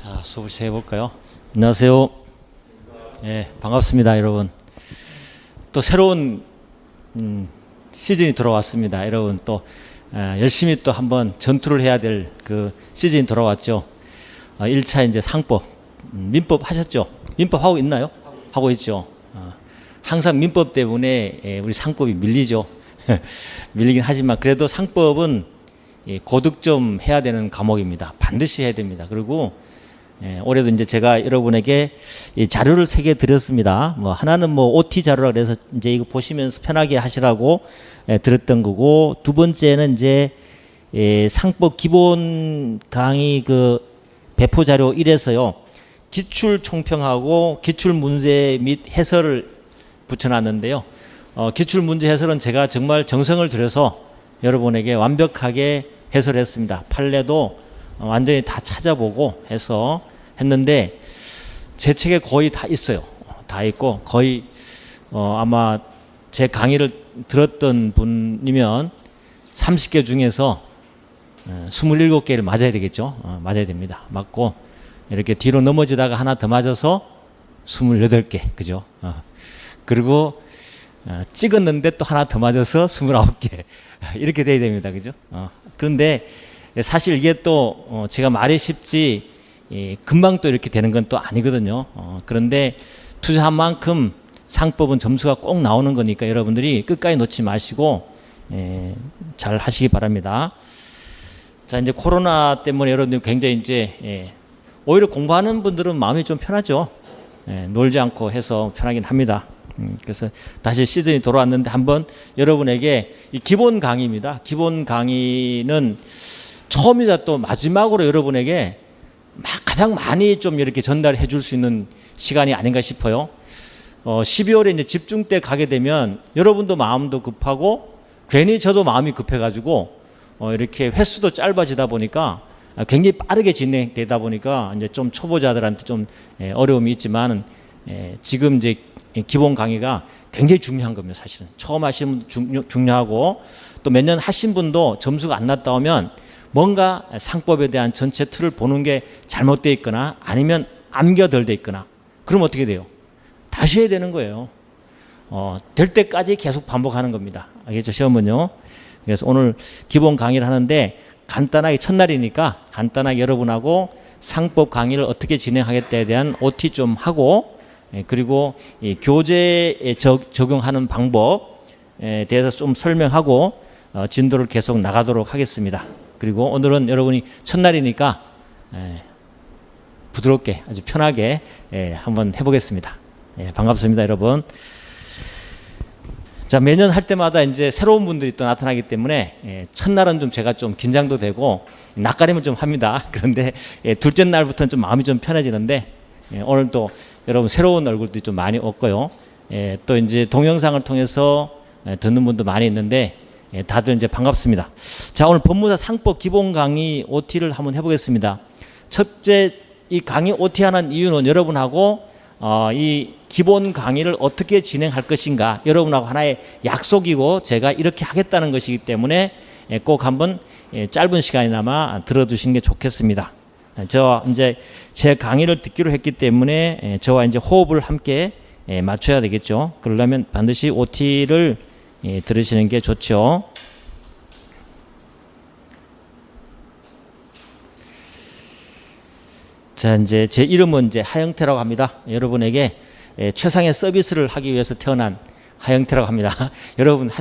자, 수업을 시작해 볼까요? 안녕하세요. 예, 반갑습니다, 여러분. 또 새로운 시즌이 들어왔습니다. 여러분 또 열심히 또 한번 전투를 해야 될 그 시즌이 돌아왔죠. 1차 이제 상법, 민법 하셨죠? 민법 하고 있나요? 하고 있죠. 항상 민법 때문에 우리 상법이 밀리죠. 밀리긴 하지만 그래도 상법은 고득 좀 해야 되는 과목입니다. 반드시 해야 됩니다. 그리고 올해도 이제 제가 여러분에게 이 자료를 3개 드렸습니다. 뭐 하나는 뭐 OT 자료라 그래서 이제 이거 보시면서 편하게 하시라고 드렸던 거고, 두 번째는 이제 상법 기본 강의 그 배포 자료 1에서요. 기출 총평하고 기출 문제 및 해설을 붙여놨는데요. 기출 문제 해설은 제가 정말 정성을 들여서 여러분에게 완벽하게 해설했습니다. 판례도 완전히 다 찾아보고 해서 했는데 제 책에 거의 다 있어요. 다 있고 거의 아마 제 강의를 들었던 분이면 30개 중에서 27개를 맞아야 되겠죠. 맞아야 됩니다. 맞고 이렇게 뒤로 넘어지다가 하나 더 맞아서 28개, 그죠? 그리고 찍었는데 또 하나 더 맞아서 29개 이렇게 돼야 됩니다. 그죠? 그런데 사실 이게 또 제가 말이 쉽지 금방 또 이렇게 되는 건 또 아니거든요. 그런데 투자한 만큼 상법은 점수가 꼭 나오는 거니까 여러분들이 끝까지 놓지 마시고 잘 하시기 바랍니다. 자, 이제 코로나 때문에 여러분들 굉장히 이제 오히려 공부하는 분들은 마음이 좀 편하죠. 놀지 않고 해서 편하긴 합니다. 그래서 다시 시즌이 돌아왔는데 한번 여러분에게 이 기본 강의입니다. 기본 강의는 처음이자 또 마지막으로 여러분에게 가장 많이 좀 이렇게 전달해 줄 수 있는 시간이 아닌가 싶어요. 12월에 이제 집중 때 가게 되면 여러분도 마음도 급하고 괜히 저도 마음이 급해가지고 이렇게 횟수도 짧아지다 보니까 굉장히 빠르게 진행되다 보니까 이제 좀 초보자들한테 좀 어려움이 있지만 지금 이제 기본 강의가 굉장히 중요한 겁니다. 사실은 처음 하시는 분도 중요하고 또 몇 년 하신 분도 점수가 안 났다 오면 뭔가 상법에 대한 전체 틀을 보는 게 잘못되어 있거나 아니면 암기가 덜 돼 있거나 그러면 어떻게 돼요? 다시 해야 되는 거예요. 될 때까지 계속 반복하는 겁니다. 알겠죠? 시험은요. 그래서 오늘 기본 강의를 하는데 간단하게 첫날이니까 간단하게 여러분하고 상법 강의를 어떻게 진행하겠다에 대한 OT 좀 하고 그리고 이 교재에 적용하는 방법에 대해서 좀 설명하고 진도를 계속 나가도록 하겠습니다. 그리고 오늘은 여러분이 첫날이니까 부드럽게 아주 편하게 한번 해보겠습니다. 반갑습니다, 여러분. 자, 매년 할 때마다 이제 새로운 분들이 또 나타나기 때문에 첫날은 좀 제가 좀 긴장도 되고 낯가림을 좀 합니다. 그런데 둘째 날부터는 좀 마음이 좀 편해지는데 오늘 또 여러분 새로운 얼굴들이 좀 많이 없고요. 또 이제 동영상을 통해서 듣는 분도 많이 있는데 다들 이제 반갑습니다. 자, 오늘 법무사 상법 기본 강의 OT를 한번 해보겠습니다. 첫째, 이 강의 OT 하는 이유는 여러분하고 이 기본 강의를 어떻게 진행할 것인가 여러분하고 하나의 약속이고 제가 이렇게 하겠다는 것이기 때문에 꼭 한번 짧은 시간이나마 들어두시는 게 좋겠습니다. 저와 이제 제 강의를 듣기로 했기 때문에 저와 이제 호흡을 함께 맞춰야 되겠죠. 그러려면 반드시 OT를 들으시는 게 좋죠. 자, 이제 제 이름은 이제 하영태라고 합니다. 여러분에게 최상의 서비스를 하기 위해서 태어난 하영태라고 합니다. 여러분 저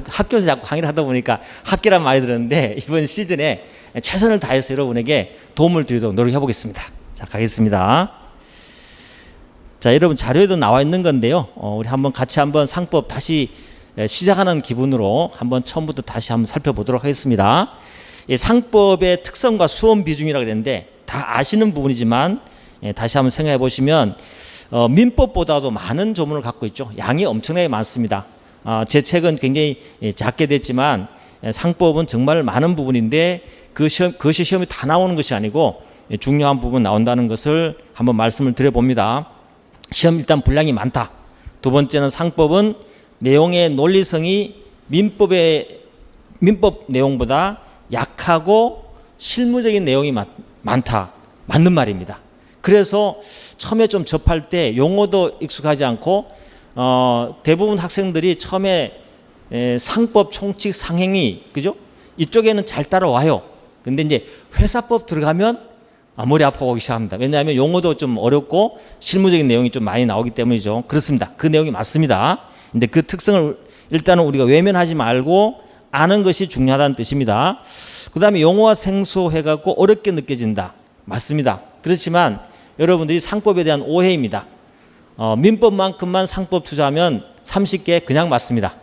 학교에서 자꾸 강의를 하다 보니까 학기란 말이 들었는데 이번 시즌에 최선을 다해서 여러분에게 도움을 드리도록 노력해 보겠습니다. 자, 가겠습니다. 자, 여러분 자료에도 나와 있는 건데요. 우리 한번 같이 한번 상법 다시 시작하는 기분으로 한번 처음부터 다시 한번 살펴보도록 하겠습니다. 이 상법의 특성과 수험 비중이라고 그랬는데 다 아시는 부분이지만 다시 한번 생각해 보시면 민법보다도 많은 조문을 갖고 있죠. 양이 엄청나게 많습니다. 제 책은 굉장히 작게 됐지만 상법은 정말 많은 부분인데 그것이 시험에 다 나오는 것이 아니고 중요한 부분 나온다는 것을 한번 말씀을 드려봅니다. 시험 일단 분량이 많다. 두 번째는 상법은 내용의 논리성이 민법 내용보다 약하고 실무적인 내용이 많다. 맞는 말입니다. 그래서 처음에 좀 접할 때 용어도 익숙하지 않고 대부분 학생들이 처음에 상법, 총칙, 상행위, 그죠? 이쪽에는 잘 따라와요. 근데 이제 회사법 들어가면 머리 아파오기 시작합니다. 왜냐하면 용어도 좀 어렵고 실무적인 내용이 좀 많이 나오기 때문이죠. 그렇습니다. 그 내용이 맞습니다. 근데 그 특성을 일단은 우리가 외면하지 말고 아는 것이 중요하다는 뜻입니다. 그 다음에 용어가 생소해갖고 어렵게 느껴진다. 맞습니다. 그렇지만 여러분들이 상법에 대한 오해입니다. 민법만큼만 상법 투자하면 30개 그냥 맞습니다.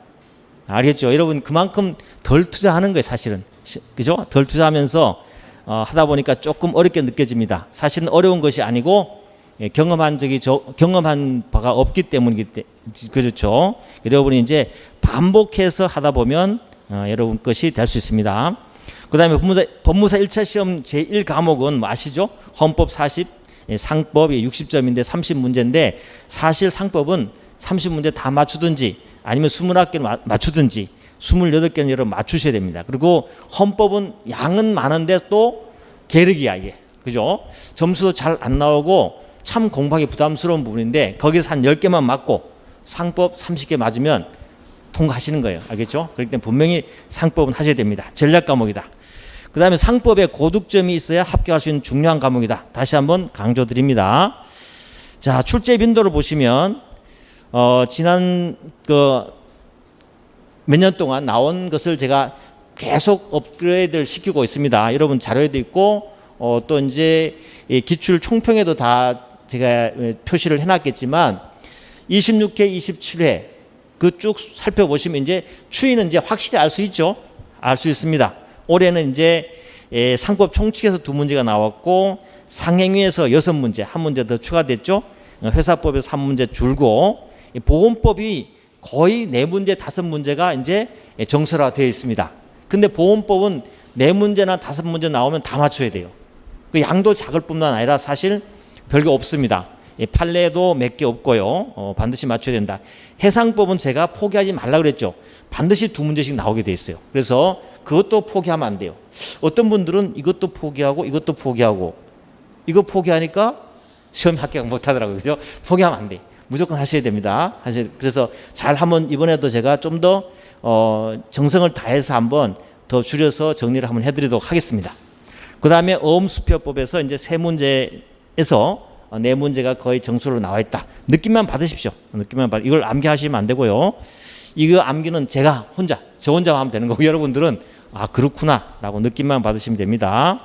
알겠죠? 여러분 그만큼 덜 투자하는 거예요, 사실은. 그죠? 덜 투자하면서 하다 보니까 조금 어렵게 느껴집니다. 사실은 어려운 것이 아니고 경험한 바가 없기 때문이기 때문에 그렇죠. 여러분이 이제 반복해서 하다 보면 여러분 것이 될 수 있습니다. 그 다음에 법무사 1차 시험 제1과목은 뭐 아시죠? 헌법 40, 상법이 60점인데 30문제인데 사실 상법은 30문제 다 맞추든지 아니면 20개를 맞추든지 28개는 여러분 맞추셔야 됩니다. 그리고 헌법은 양은 많은데 또 계륵이야 이게. 그죠? 점수도 잘 안 나오고 참 공부하기 부담스러운 부분인데 거기서 한 10개만 맞고 상법 30개 맞으면 통과하시는 거예요. 알겠죠? 그렇기 때문에 분명히 상법은 하셔야 됩니다. 전략 과목이다. 그 다음에 상법에 고득점이 있어야 합격할 수 있는 중요한 과목이다. 다시 한번 강조드립니다. 자, 출제 빈도를 보시면 지난 몇 년 동안 나온 것을 제가 계속 업그레이드를 시키고 있습니다. 여러분 자료에도 있고 또 이제 기출 총평에도 다 제가 표시를 해놨겠지만 26회, 27회 그 쭉 살펴보시면 이제 추이는 이제 확실히 알 수 있죠. 알 수 있습니다. 올해는 이제 상법 총칙에서 2문제가 나왔고 상행위에서 6문제, 1문제 더 추가됐죠. 회사법에서 3문제 줄고 보험법이 거의 4문제, 5문제가 이제 정설화되어 있습니다. 근데 보험법은 4문제나 5문제 나오면 다 맞춰야 돼요. 그 양도 작을 뿐만 아니라 사실 별게 없습니다. 판례도 몇 개 없고요. 반드시 맞춰야 된다. 해상법은 제가 포기하지 말라 그랬죠. 반드시 2문제씩 나오게 돼 있어요. 그래서 그것도 포기하면 안 돼요. 어떤 분들은 이것도 포기하고 이것도 포기하고 이거 포기하니까 시험 합격 못 하더라고요. 그죠? 포기하면 안 돼. 무조건 하셔야 됩니다. 그래서 잘 한번 이번에도 제가 좀 더 정성을 다해서 한번 더 줄여서 정리를 한번 해드리도록 하겠습니다. 그 다음에 어음수표법에서 이제 3문제에서 4문제가 거의 정수로 나와 있다. 느낌만 받으십시오. 이걸 암기하시면 안 되고요. 이거 암기는 저 혼자 하면 되는 거고 여러분들은 그렇구나 라고 느낌만 받으시면 됩니다.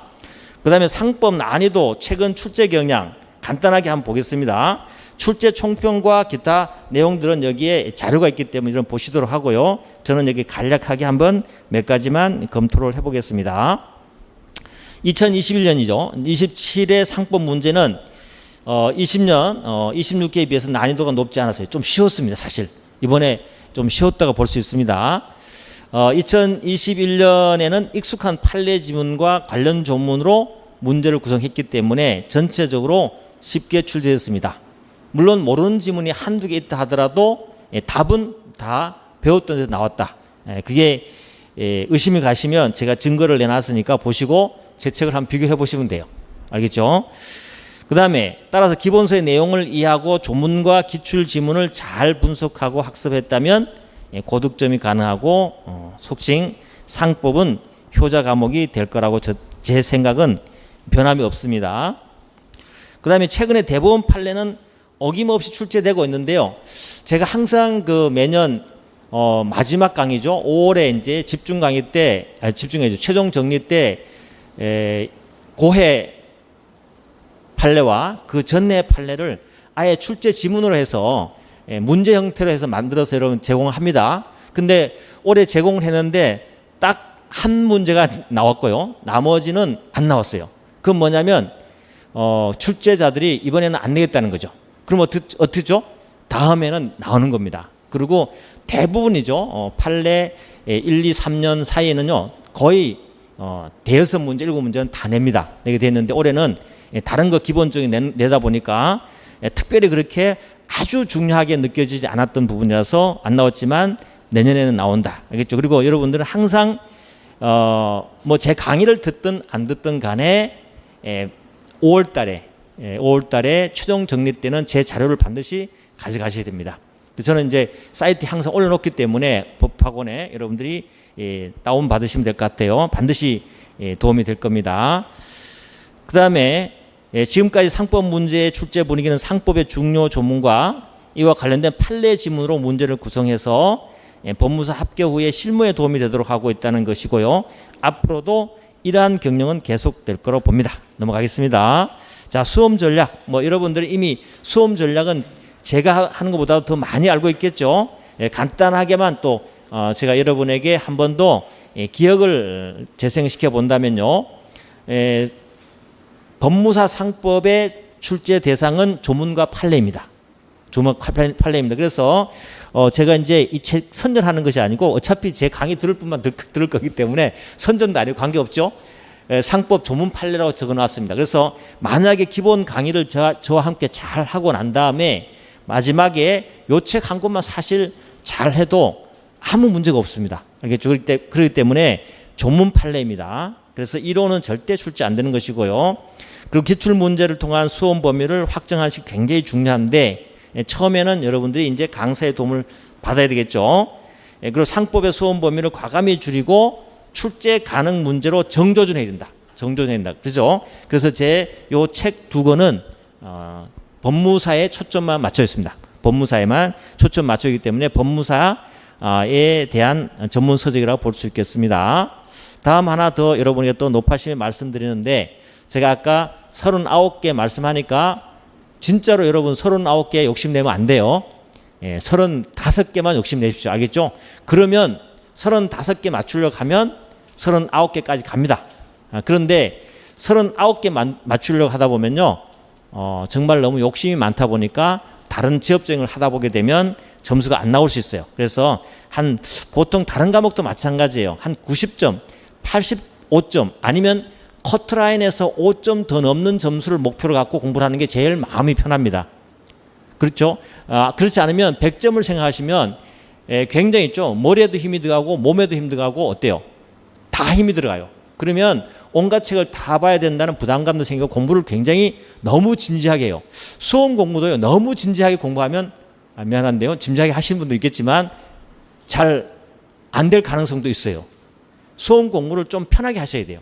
그 다음에 상법 난이도 최근 출제 경향 간단하게 한번 보겠습니다. 출제 총평과 기타 내용들은 여기에 자료가 있기 때문에 이런 보시도록 하고요. 저는 여기 간략하게 한번 몇 가지만 검토를 해보겠습니다. 2021년이죠. 27회 상법 문제는 20년 26개에 비해서 난이도가 높지 않았어요. 좀 쉬웠습니다. 사실 이번에 좀 쉬웠다고 볼 수 있습니다. 2021년에는 익숙한 판례 지문과 관련 조문으로 문제를 구성했기 때문에 전체적으로 쉽게 출제했습니다. 물론 모르는 지문이 한두 개 있다 하더라도 답은 다 배웠던 데서 나왔다. 그게 의심이 가시면 제가 증거를 내놨으니까 보시고 제 책을 한번 비교해 보시면 돼요. 알겠죠? 그 다음에 따라서 기본서의 내용을 이해하고 조문과 기출 지문을 잘 분석하고 학습했다면 고득점이 가능하고 속칭 상법은 효자 과목이 될 거라고 제 생각은 변함이 없습니다. 그 다음에 최근에 대법원 판례는 어김없이 출제되고 있는데요. 제가 항상 매년 마지막 강의죠. 5월에 이제 집중 강의 때, 최종 정리 때 고해 판례와 그 전내 판례를 아예 출제 지문으로 해서 문제 형태로 해서 만들어서 여러분 제공합니다. 근데 올해 제공을 했는데 딱 한 문제가 나왔고요. 나머지는 안 나왔어요. 그건 뭐냐면 출제자들이 이번에는 안 내겠다는 거죠. 그럼 어떻게죠? 다음에는 나오는 겁니다. 그리고 대부분이죠. 판례 1, 2, 3년 사이에는요. 거의 대여섯 문제, 7문제는 다 냅니다. 내게 됐는데 올해는 다른 거 기본적인 내다 보니까 특별히 그렇게 아주 중요하게 느껴지지 않았던 부분이라서 안 나왔지만 내년에는 나온다. 알겠죠? 그리고 여러분들은 항상 뭐 제 강의를 듣든 안 듣든 간에 5월 달에 최종 정리 때는 제 자료를 반드시 가져가셔야 됩니다. 저는 이제 사이트에 항상 올려놓기 때문에 법학원에 여러분들이 다운 받으시면 될 것 같아요. 반드시 도움이 될 겁니다. 그 다음에 지금까지 상법 문제의 출제 분위기는 상법의 중요 조문과 이와 관련된 판례 지문으로 문제를 구성해서 법무사 합격 후에 실무에 도움이 되도록 하고 있다는 것이고요. 앞으로도 이러한 경영은 계속될 거로 봅니다. 넘어가겠습니다. 자, 수험 전략. 여러분들이 이미 수험 전략은 제가 하는 것보다 더 많이 알고 있겠죠. 간단하게만 또 제가 여러분에게 한 번 더 기억을 재생시켜 본다면요. 법무사 상법의 출제 대상은 조문과 판례입니다. 조문과 판례입니다. 그래서 제가 이제 이 책 선전하는 것이 아니고 어차피 제 강의 들을 분만 들을 거기 때문에 선전도 아니고 관계없죠. 상법 조문 판례라고 적어놨습니다. 그래서 만약에 기본 강의를 저와 함께 잘 하고 난 다음에 마지막에 요 책 한 권만 사실 잘 해도 아무 문제가 없습니다. 알겠죠? 그렇기 때문에 조문 판례입니다. 그래서 이론은 절대 출제 안 되는 것이고요. 그리고 기출 문제를 통한 수험 범위를 확정하는 것이 굉장히 중요한데 처음에는 여러분들이 이제 강사의 도움을 받아야 되겠죠. 그리고 상법의 수험 범위를 과감히 줄이고 출제 가능 문제로 정조준해야 된다. 정조준해야 된다. 그죠? 그래서 제 요 책 두 권은 법무사에 초점만 맞춰 있습니다. 법무사에만 초점 맞춰 있기 때문에 법무사에 대한 전문 서적이라고 볼 수 있겠습니다. 다음 하나 더 여러분에게 또 높아심에 말씀드리는데 제가 아까 39개 말씀하니까 진짜로 여러분 39개 욕심내면 안 돼요. 35개만 욕심내십시오. 알겠죠? 그러면 35개 맞추려고 하면 39개까지 갑니다. 그런데 39개 맞추려고 하다 보면요. 정말 너무 욕심이 많다 보니까 다른 지역주행을 하다 보게 되면 점수가 안 나올 수 있어요. 그래서 보통 다른 과목도 마찬가지예요. 한 90점, 85점 아니면 커트라인에서 5점 더 넘는 점수를 목표로 갖고 공부를 하는 게 제일 마음이 편합니다. 그렇죠? 그렇지 않으면 100점을 생각하시면 굉장히 있죠. 머리에도 힘이 들어가고 몸에도 힘이 들어가고 어때요? 다 힘이 들어가요. 그러면 온갖 책을 다 봐야 된다는 부담감도 생기고 공부를 굉장히 너무 진지하게 해요. 수험 공부도요. 너무 진지하게 공부하면 미안한데요. 진지하게 하시는 분도 있겠지만 잘 안 될 가능성도 있어요. 수험 공부를 좀 편하게 하셔야 돼요.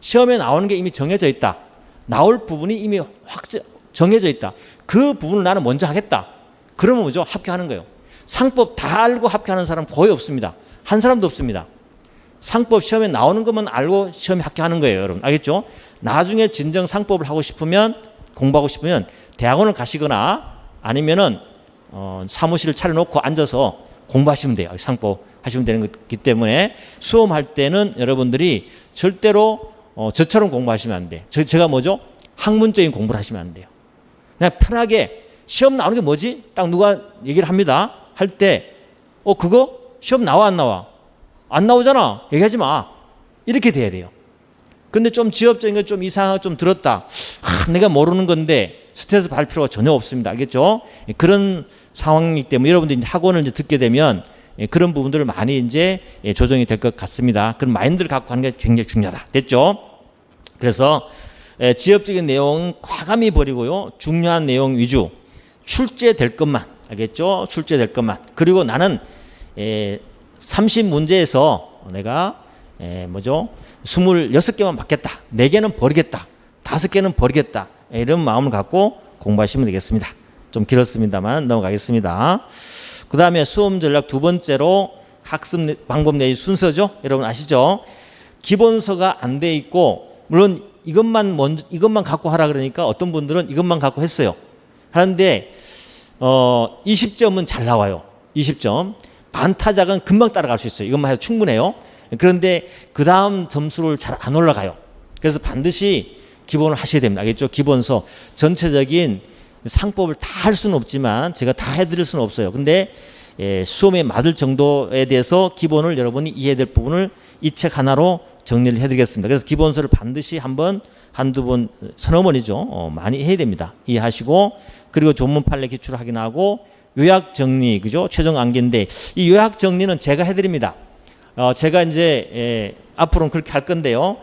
시험에 나오는 게 이미 정해져 있다. 나올 부분이 이미 정해져 있다. 그 부분을 나는 먼저 하겠다. 그러면 뭐죠? 합격하는 거예요. 상법 다 알고 합격하는 사람 거의 없습니다. 한 사람도 없습니다. 상법 시험에 나오는 것만 알고 시험에 합격하는 거예요, 여러분. 알겠죠? 나중에 진정 상법을 하고 싶으면, 공부하고 싶으면 대학원을 가시거나 아니면은 사무실을 차려놓고 앉아서 공부하시면 돼요. 상법 하시면 되는 거기 때문에 수험할 때는 여러분들이 절대로 저처럼 공부하시면 안 돼요. 제가 뭐죠? 학문적인 공부를 하시면 안 돼요. 그냥 편하게 시험 나오는 게 뭐지? 딱 누가 얘기를 합니다. 할 때 그거 시험 나와 안 나와? 안 나오잖아. 얘기하지 마. 이렇게 돼야 돼요. 근데 좀 지엽적인 게 좀 이상하고 좀 들었다. 내가 모르는 건데 스트레스 받을 필요가 전혀 없습니다. 알겠죠? 그런 상황이기 때문에 여러분들이 학원을 이제 듣게 되면 그런 부분들을 많이 이제 조정이 될 것 같습니다. 그런 마인드를 갖고 하는 게 굉장히 중요하다. 됐죠? 그래서 지엽적인 내용은 과감히 버리고요. 중요한 내용 위주. 출제될 것만. 알겠죠? 출제될 것만. 그리고 나는 30문제에서 내가 26개만 받겠다. 4개는 버리겠다. 5개는 버리겠다. 이런 마음을 갖고 공부하시면 되겠습니다. 좀 길었습니다만 넘어가겠습니다. 그 다음에 수험 전략 두 번째로 학습 방법 내지 순서죠. 여러분 아시죠? 기본서가 안 돼 있고 물론 이것만 갖고 하라 그러니까 어떤 분들은 이것만 갖고 했어요. 하는데 20점은 잘 나와요. 20점. 반타작은 금방 따라갈 수 있어요. 이것만 해도 충분해요. 그런데 그 다음 점수를 잘 안 올라가요. 그래서 반드시 기본을 하셔야 됩니다. 알겠죠? 기본서 전체적인 상법을 다 할 수는 없지만 제가 다 해드릴 수는 없어요. 근데 수험에 맞을 정도에 대해서 기본을 여러분이 이해해야 될 부분을 이 책 하나로 정리를 해드리겠습니다. 그래서 기본서를 반드시 한두 번, 서너 번이죠. 많이 해야 됩니다. 이해하시고 그리고 조문 판례 기출 확인하고 요약 정리, 그죠? 최종 암기인데 이 요약 정리는 제가 해드립니다. 제가 이제 앞으로는 그렇게 할 건데요.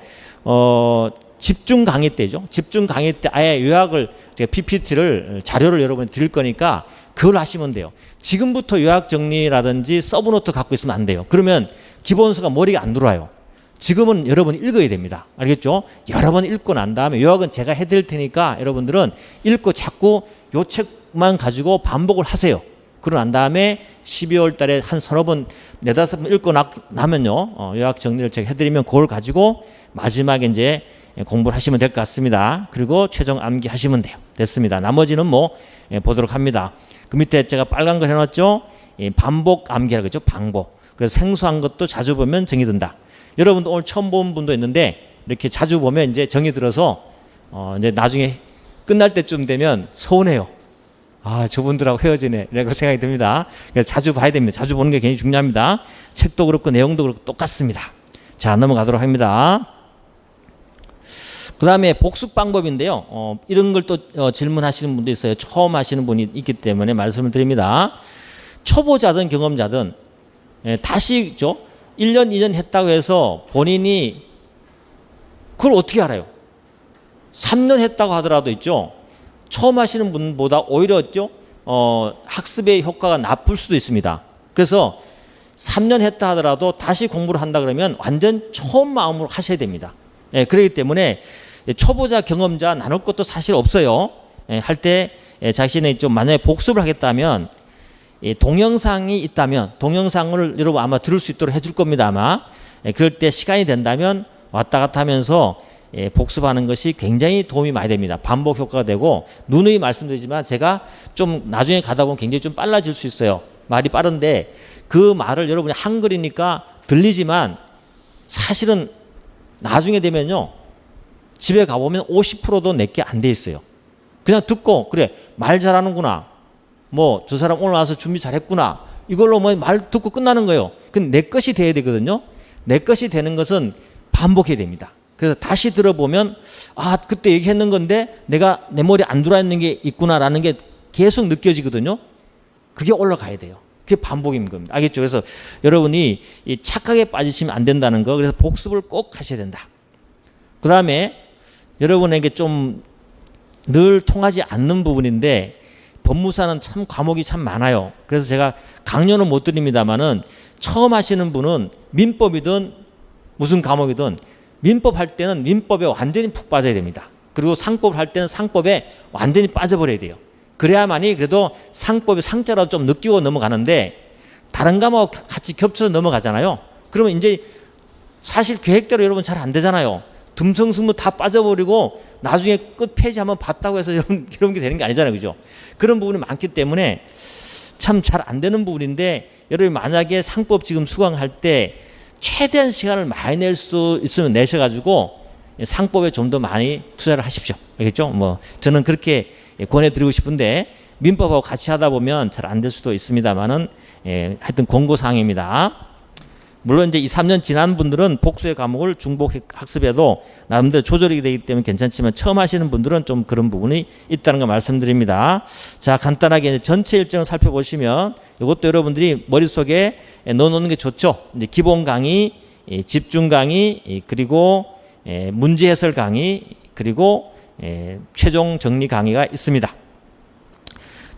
집중 강의 때죠. 집중 강의 때 아예 요약을 제가 PPT를 자료를 여러분이 드릴 거니까 그걸 하시면 돼요. 지금부터 요약 정리라든지 서브노트 갖고 있으면 안 돼요. 그러면 기본서가 머리가 안 들어와요. 지금은 여러분이 읽어야 됩니다. 알겠죠? 여러 번 읽고 난 다음에 요약은 제가 해드릴 테니까 여러분들은 읽고 자꾸 요 책만 가지고 반복을 하세요. 그러고 난 다음에 12월 달에 한 서너 번, 네다섯 번 읽고 나면요. 요약 정리를 제가 해드리면 그걸 가지고 마지막에 이제 공부를 하시면 될 것 같습니다. 그리고 최종 암기 하시면 돼요. 됐습니다. 나머지는 뭐 보도록 합니다. 그 밑에 제가 빨간 거 해놨죠? 반복 암기라고 했죠? 반복. 그래서 생소한 것도 자주 보면 정이 든다. 여러분도 오늘 처음 본 분도 있는데 이렇게 자주 보면 이제 정이 들어서 이제 나중에 끝날 때쯤 되면 서운해요. 아, 저분들하고 헤어지네. 라고 생각이 듭니다. 그래서 자주 봐야 됩니다. 자주 보는 게 굉장히 중요합니다. 책도 그렇고 내용도 그렇고 똑같습니다. 자, 넘어가도록 합니다. 그 다음에 복습 방법인데요. 이런 걸 또 질문하시는 분도 있어요. 처음 하시는 분이 있기 때문에 말씀을 드립니다. 초보자든 경험자든 다시 있죠. 1년, 2년 했다고 해서 본인이 그걸 어떻게 알아요? 3년 했다고 하더라도 있죠. 처음 하시는 분보다 오히려 있죠. 학습의 효과가 나쁠 수도 있습니다. 그래서 3년 했다 하더라도 다시 공부를 한다 그러면 완전 처음 마음으로 하셔야 됩니다. 그렇기 때문에 초보자, 경험자 나눌 것도 사실 없어요. 할 때 자신이 좀 만약에 복습을 하겠다면 동영상이 있다면 동영상을 여러분 아마 들을 수 있도록 해줄 겁니다. 아마 그럴 때 시간이 된다면 왔다 갔다 하면서 복습하는 것이 굉장히 도움이 많이 됩니다. 반복 효과가 되고 누누이 말씀드리지만 제가 좀 나중에 가다 보면 굉장히 좀 빨라질 수 있어요. 말이 빠른데 그 말을 여러분이 한글이니까 들리지만 사실은 나중에 되면요 집에 가보면 50%도 내게 안 돼 있어요. 그냥 듣고 그래 말 잘하는구나, 뭐 저 사람 오늘 와서 준비 잘했구나, 이걸로 뭐 말 듣고 끝나는 거예요. 근데 내 것이 돼야 되거든요. 내 것이 되는 것은 반복해야 됩니다. 그래서 다시 들어보면 아 그때 얘기했는 건데 내가 내 머리에 안 들어와 있는 게 있구나라는 게 계속 느껴지거든요. 그게 올라가야 돼요. 그게 반복인 겁니다. 알겠죠? 그래서 여러분이 이 착각에 빠지시면 안 된다는 거. 그래서 복습을 꼭 하셔야 된다. 그 다음에 여러분에게 좀 늘 통하지 않는 부분인데 법무사는 참 과목이 참 많아요. 그래서 제가 강연은 못 드립니다만은 처음 하시는 분은 민법이든 무슨 과목이든 민법 할 때는 민법에 완전히 푹 빠져야 됩니다. 그리고 상법 할 때는 상법에 완전히 빠져버려야 돼요. 그래야만이 그래도 상법이 상자라도 좀 느끼고 넘어가는데 다른 과목 같이 겹쳐서 넘어가잖아요. 그러면 이제 사실 계획대로 여러분 잘 안 되잖아요. 듬성스무 다 빠져버리고 나중에 끝 페이지 한번 봤다고 해서 이런 게 되는 게 아니잖아요. 그죠? 그런 부분이 많기 때문에 참 잘 안 되는 부분인데 여러분이 만약에 상법 지금 수강할 때 최대한 시간을 많이 낼 수 있으면 내셔가지고 상법에 좀 더 많이 투자를 하십시오. 알겠죠? 뭐 저는 그렇게 권해드리고 싶은데 민법하고 같이 하다 보면 잘 안 될 수도 있습니다만은 하여튼 권고사항입니다. 물론 이제 2, 3년 지난 분들은 복수의 과목을 중복 학습해도 나름대로 조절이 되기 때문에 괜찮지만 처음 하시는 분들은 좀 그런 부분이 있다는 거 말씀드립니다. 자, 간단하게 이제 전체 일정을 살펴보시면 이것도 여러분들이 머릿속에 넣어놓는 게 좋죠. 이제 기본 강의, 집중 강의, 그리고 문제 해설 강의, 그리고 최종 정리 강의가 있습니다.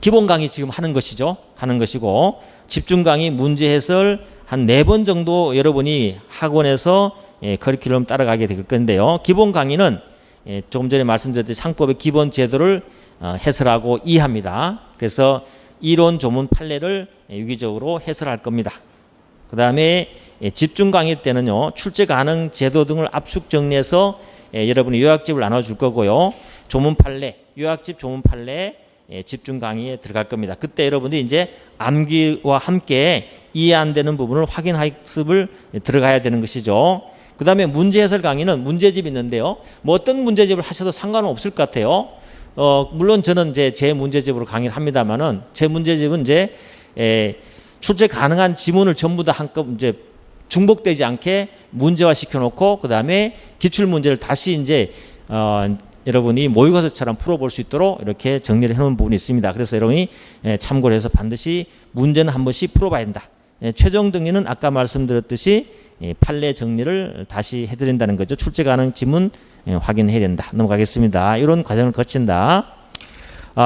기본 강의 지금 하는 것이죠. 하는 것이고 집중 강의, 문제 해설 한 4번 정도 여러분이 학원에서 커리큘럼 따라가게 될 건데요. 기본 강의는 조금 전에 말씀드렸듯이 상법의 기본 제도를 해설하고 이해합니다. 그래서 이론 조문 판례를 유기적으로 해설할 겁니다. 그 다음에 집중 강의 때는요. 출제 가능 제도 등을 압축 정리해서 여러분이 요약집을 나눠줄 거고요. 조문 판례, 요약집 조문 판례 집중 강의에 들어갈 겁니다. 그때 여러분들이 이제 암기와 함께 이해 안 되는 부분을 확인 학습을 들어가야 되는 것이죠. 그 다음에 문제 해설 강의는 문제집이 있는데요. 뭐 어떤 문제집을 하셔도 상관은 없을 것 같아요. 물론 저는 이제 제 문제집으로 강의를 합니다만은 제 문제집은 이제 출제 가능한 지문을 전부 다 한꺼번에 이제 중복되지 않게 문제화 시켜놓고 그 다음에 기출 문제를 다시 이제 여러분이 모의고사처럼 풀어볼 수 있도록 이렇게 정리를 해놓은 부분이 있습니다. 그래서 여러분이 참고를 해서 반드시 문제는 한 번씩 풀어봐야 된다. 최종 정리는 아까 말씀드렸듯이 판례 정리를 다시 해드린다는 거죠. 출제 가능 지문 확인해야 된다. 넘어가겠습니다. 이런 과정을 거친다.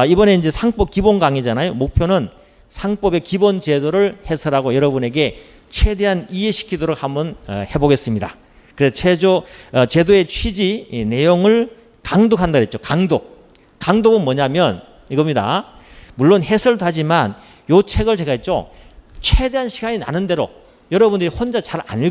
이번에 이제 상법 기본 강의잖아요. 목표는 상법의 기본 제도를 해설하고 여러분에게 최대한 이해시키도록 한번 해보겠습니다. 그래서 제도의 취지, 내용을 강독한다 그랬죠. 강독은 뭐냐면 이겁니다. 물론 해설도 하지만 요 책을 제가 했죠. 최대한 시간이 나는 대로 여러분들이 혼자 잘 안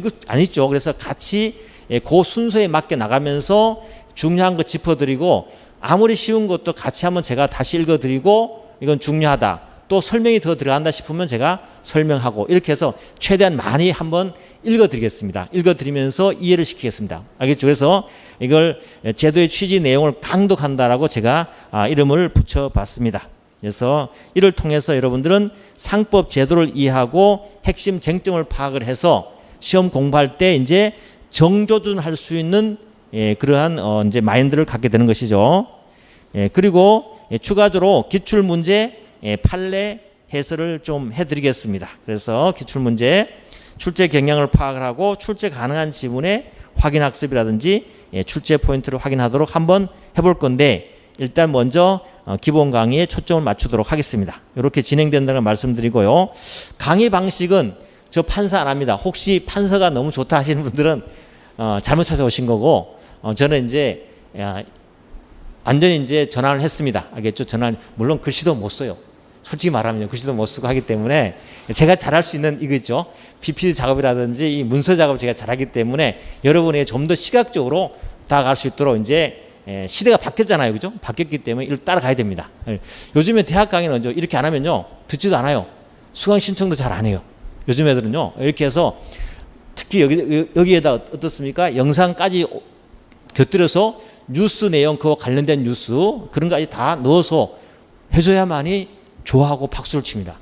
읽죠. 그래서 같이 그 순서에 맞게 나가면서 중요한 거 짚어드리고 아무리 쉬운 것도 같이 한번 제가 다시 읽어드리고 이건 중요하다. 또 설명이 더 들어간다 싶으면 제가 설명하고 이렇게 해서 최대한 많이 한번 읽어드리겠습니다. 읽어드리면서 이해를 시키겠습니다. 알겠죠? 그래서 이걸 제도의 취지 내용을 강독한다라고 제가 이름을 붙여봤습니다. 그래서 이를 통해서 여러분들은 상법 제도를 이해하고 핵심 쟁점을 파악을 해서 시험 공부할 때 이제 정조준할 수 있는 그러한 이제 마인드를 갖게 되는 것이죠. 그리고 추가적으로 기출 문제 판례 해설을 좀 해드리겠습니다. 그래서 기출 문제 출제 경향을 파악을 하고 출제 가능한 지문의 확인 학습이라든지 출제 포인트를 확인하도록 한번 해볼 건데 일단 먼저 기본 강의에 초점을 맞추도록 하겠습니다. 이렇게 진행된다는 걸 말씀드리고요. 강의 방식은 저 판사 안 합니다. 혹시 판사가 너무 좋다 하시는 분들은 잘못 찾아오신 거고 저는 이제 완전히 이제 전환을 했습니다. 알겠죠? 물론 글씨도 못 써요. 솔직히 말하면 글씨도 못 쓰고 하기 때문에 제가 잘할 수 있는 이거 있죠. PPT 작업이라든지 이 문서 작업을 제가 잘하기 때문에 여러분에게 좀 더 시각적으로 다가갈 수 있도록 이제 시대가 바뀌었잖아요. 그죠? 바뀌었기 때문에 이를 따라가야 됩니다. 요즘에 대학 강의는 이렇게 안 하면요. 듣지도 않아요. 수강 신청도 잘 안 해요. 요즘 애들은요. 이렇게 해서 특히 여기에다 어떻습니까? 영상까지 곁들여서 뉴스 내용 그와 관련된 뉴스 그런 거까지 다 넣어서 해줘야만이 좋아하고 박수를 칩니다.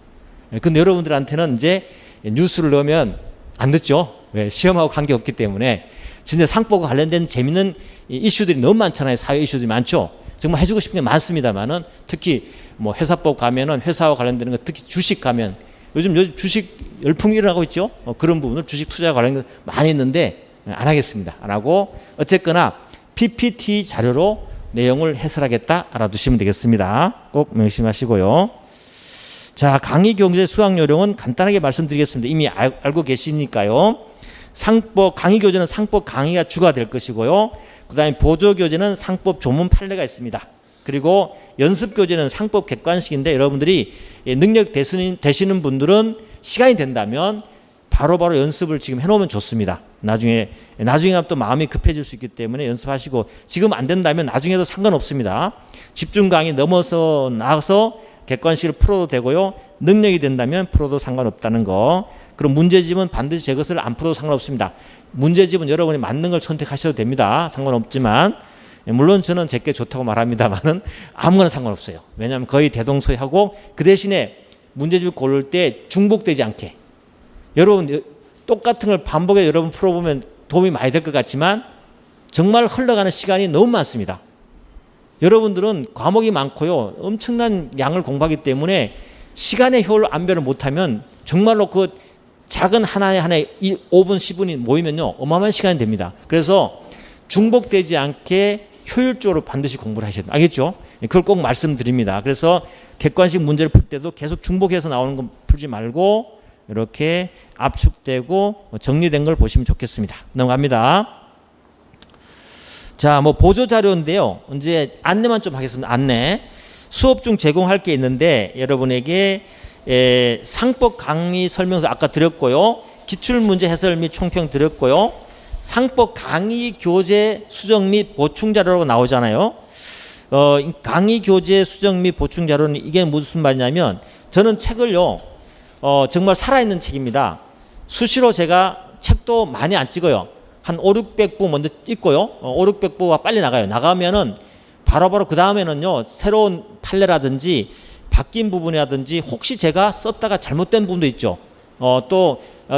근데 여러분들한테는 이제 뉴스를 넣으면 안 듣죠. 왜? 시험하고 관계없기 때문에 진짜 상법과 관련된 재밌는 이슈들이 너무 많잖아요. 사회 이슈들이 많죠. 정말 해주고 싶은 게 많습니다만은 특히 뭐 회사법 가면은 회사와 관련되는 거 특히 주식 가면 요즘 주식 열풍이 일어나고 있죠. 그런 부분을 주식 투자 관련된 거 많이 있는데 안 하겠습니다. 안 하고 어쨌거나 PPT 자료로 내용을 해설하겠다 알아두시면 되겠습니다. 꼭 명심하시고요. 자, 강의 교재 수강 요령은 간단하게 말씀드리겠습니다. 이미 알고 계시니까요. 강의 교재는 상법 강의가 주가 될 것이고요. 그 다음에 보조 교재는 상법 조문 판례가 있습니다. 그리고 연습 교재는 상법 객관식인데 여러분들이 능력 되시는 분들은 시간이 된다면 바로바로 연습을 지금 해놓으면 좋습니다. 나중에 또 마음이 급해질 수 있기 때문에 연습하시고 지금 안 된다면 나중에도 상관없습니다. 집중 강의 넘어서 나가서 객관식을 풀어도 되고요. 능력이 된다면 풀어도 상관없다는 거. 그럼 문제집은 반드시 제 것을 안 풀어도 상관없습니다. 문제집은 여러분이 맞는 걸 선택하셔도 됩니다. 상관없지만 물론 저는 제게 좋다고 말합니다만은 아무거나 상관없어요. 왜냐하면 거의 대동소이하고 그 대신에 문제집을 고를 때 중복되지 않게 여러분 똑같은 걸 반복해 여러분 풀어보면 도움이 많이 될 것 같지만 정말 흘러가는 시간이 너무 많습니다. 여러분들은 과목이 많고요. 엄청난 양을 공부하기 때문에 시간의 효율 안배를 못하면 정말로 그 작은 하나에 5분, 10분이 모이면요. 어마어마한 시간이 됩니다. 그래서 중복되지 않게 효율적으로 반드시 공부를 하셔야 돼요. 알겠죠? 그걸 꼭 말씀드립니다. 그래서 객관식 문제를 풀 때도 계속 중복해서 나오는 거 풀지 말고 이렇게 압축되고 정리된 걸 보시면 좋겠습니다. 넘어갑니다. 자, 뭐 보조 자료인데요. 이제 안내만 좀 하겠습니다. 안내. 수업 중 제공할 게 있는데 여러분에게 상법 강의 설명서 아까 드렸고요. 기출문제 해설 및 총평 드렸고요. 상법 강의 교재 수정 및 보충 자료라고 나오잖아요. 강의 교재 수정 및 보충 자료는 이게 무슨 말이냐면 저는 책을요. 정말 살아있는 책입니다. 수시로 제가 책도 많이 안 찍어요. 한 500~600부 먼저 찍고요. 500~600부가 빨리 나가요. 나가면은 바로바로 그 다음에는요. 새로운 판례라든지 바뀐 부분이라든지 혹시 제가 썼다가 잘못된 부분도 있죠.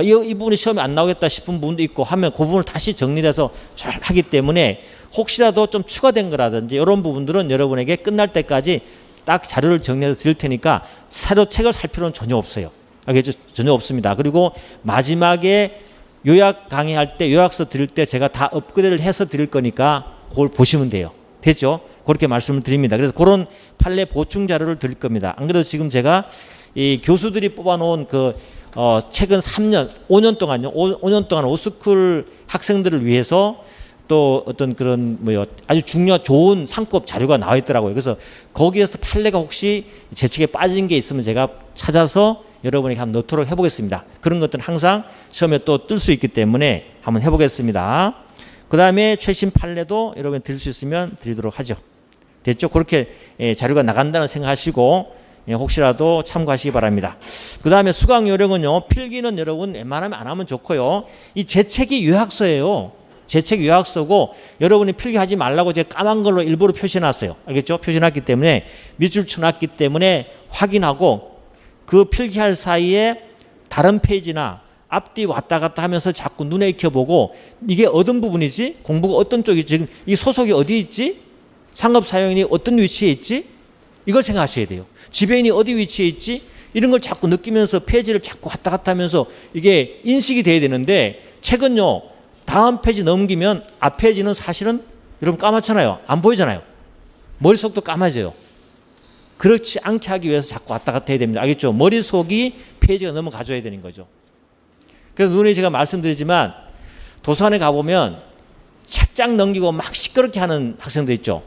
이 부분이 시험에 안 나오겠다 싶은 부분도 있고 하면 그 부분을 다시 정리해서 잘 하기 때문에 혹시라도 좀 추가된 거라든지 이런 부분들은 여러분에게 끝날 때까지 딱 자료를 정리해서 드릴 테니까 새로 책을 살 필요는 전혀 없어요. 알겠죠? 전혀 없습니다. 그리고 마지막에 요약 강의할 때 요약서 드릴 때 제가 다 업그레이드를 해서 드릴 거니까 그걸 보시면 돼요. 됐죠? 그렇게 말씀을 드립니다. 그래서 그런 판례 보충 자료를 드릴 겁니다. 안 그래도 지금 제가 이 교수들이 뽑아놓은 최근 3년, 5년 동안요. 5년 동안 오스쿨 학생들을 위해서 또 어떤 그런 아주 좋은 상법 자료가 나와 있더라고요. 그래서 거기에서 판례가 혹시 제 책에 빠진 게 있으면 제가 찾아서 여러분에게 한번 넣도록 해보겠습니다. 그런 것들은 항상 시험에 또 뜰 수 있기 때문에 한번 해보겠습니다. 그 다음에 최신 판례도 여러분 드릴 수 있으면 드리도록 하죠. 됐죠? 그렇게 자료가 나간다는 생각하시고 혹시라도 참고하시기 바랍니다. 그 다음에 수강 요령은요. 필기는 여러분 웬만하면 안 하면 좋고요. 이 제 책이 요약서예요. 제 책이 요약서고 여러분이 필기하지 말라고 제가 까만 걸로 일부러 표시해놨어요. 알겠죠? 표시해놨기 때문에 밑줄 쳐놨기 때문에 확인하고 그 필기할 사이에 다른 페이지나 앞뒤 왔다 갔다 하면서 자꾸 눈에 익혀보고 이게 어떤 부분이지? 공부가 어떤 쪽이지? 지금 이 소속이 어디 있지? 상급사용인이 어떤 위치에 있지? 이걸 생각하셔야 돼요. 지배인이 어디 위치에 있지? 이런 걸 자꾸 느끼면서 페이지를 자꾸 왔다 갔다 하면서 이게 인식이 돼야 되는데 책은요. 다음 페이지 넘기면 앞 페이지는 사실은 여러분 까맣잖아요. 안 보이잖아요. 머릿속도 까마져요. 그렇지 않게 하기 위해서 자꾸 왔다 갔다 해야 됩니다. 알겠죠? 머릿속이 페이지가 넘어가줘야 되는 거죠. 그래서 눈에 제가 말씀드리지만 도서관에 가보면 책장 넘기고 막 시끄럽게 하는 학생들 있죠.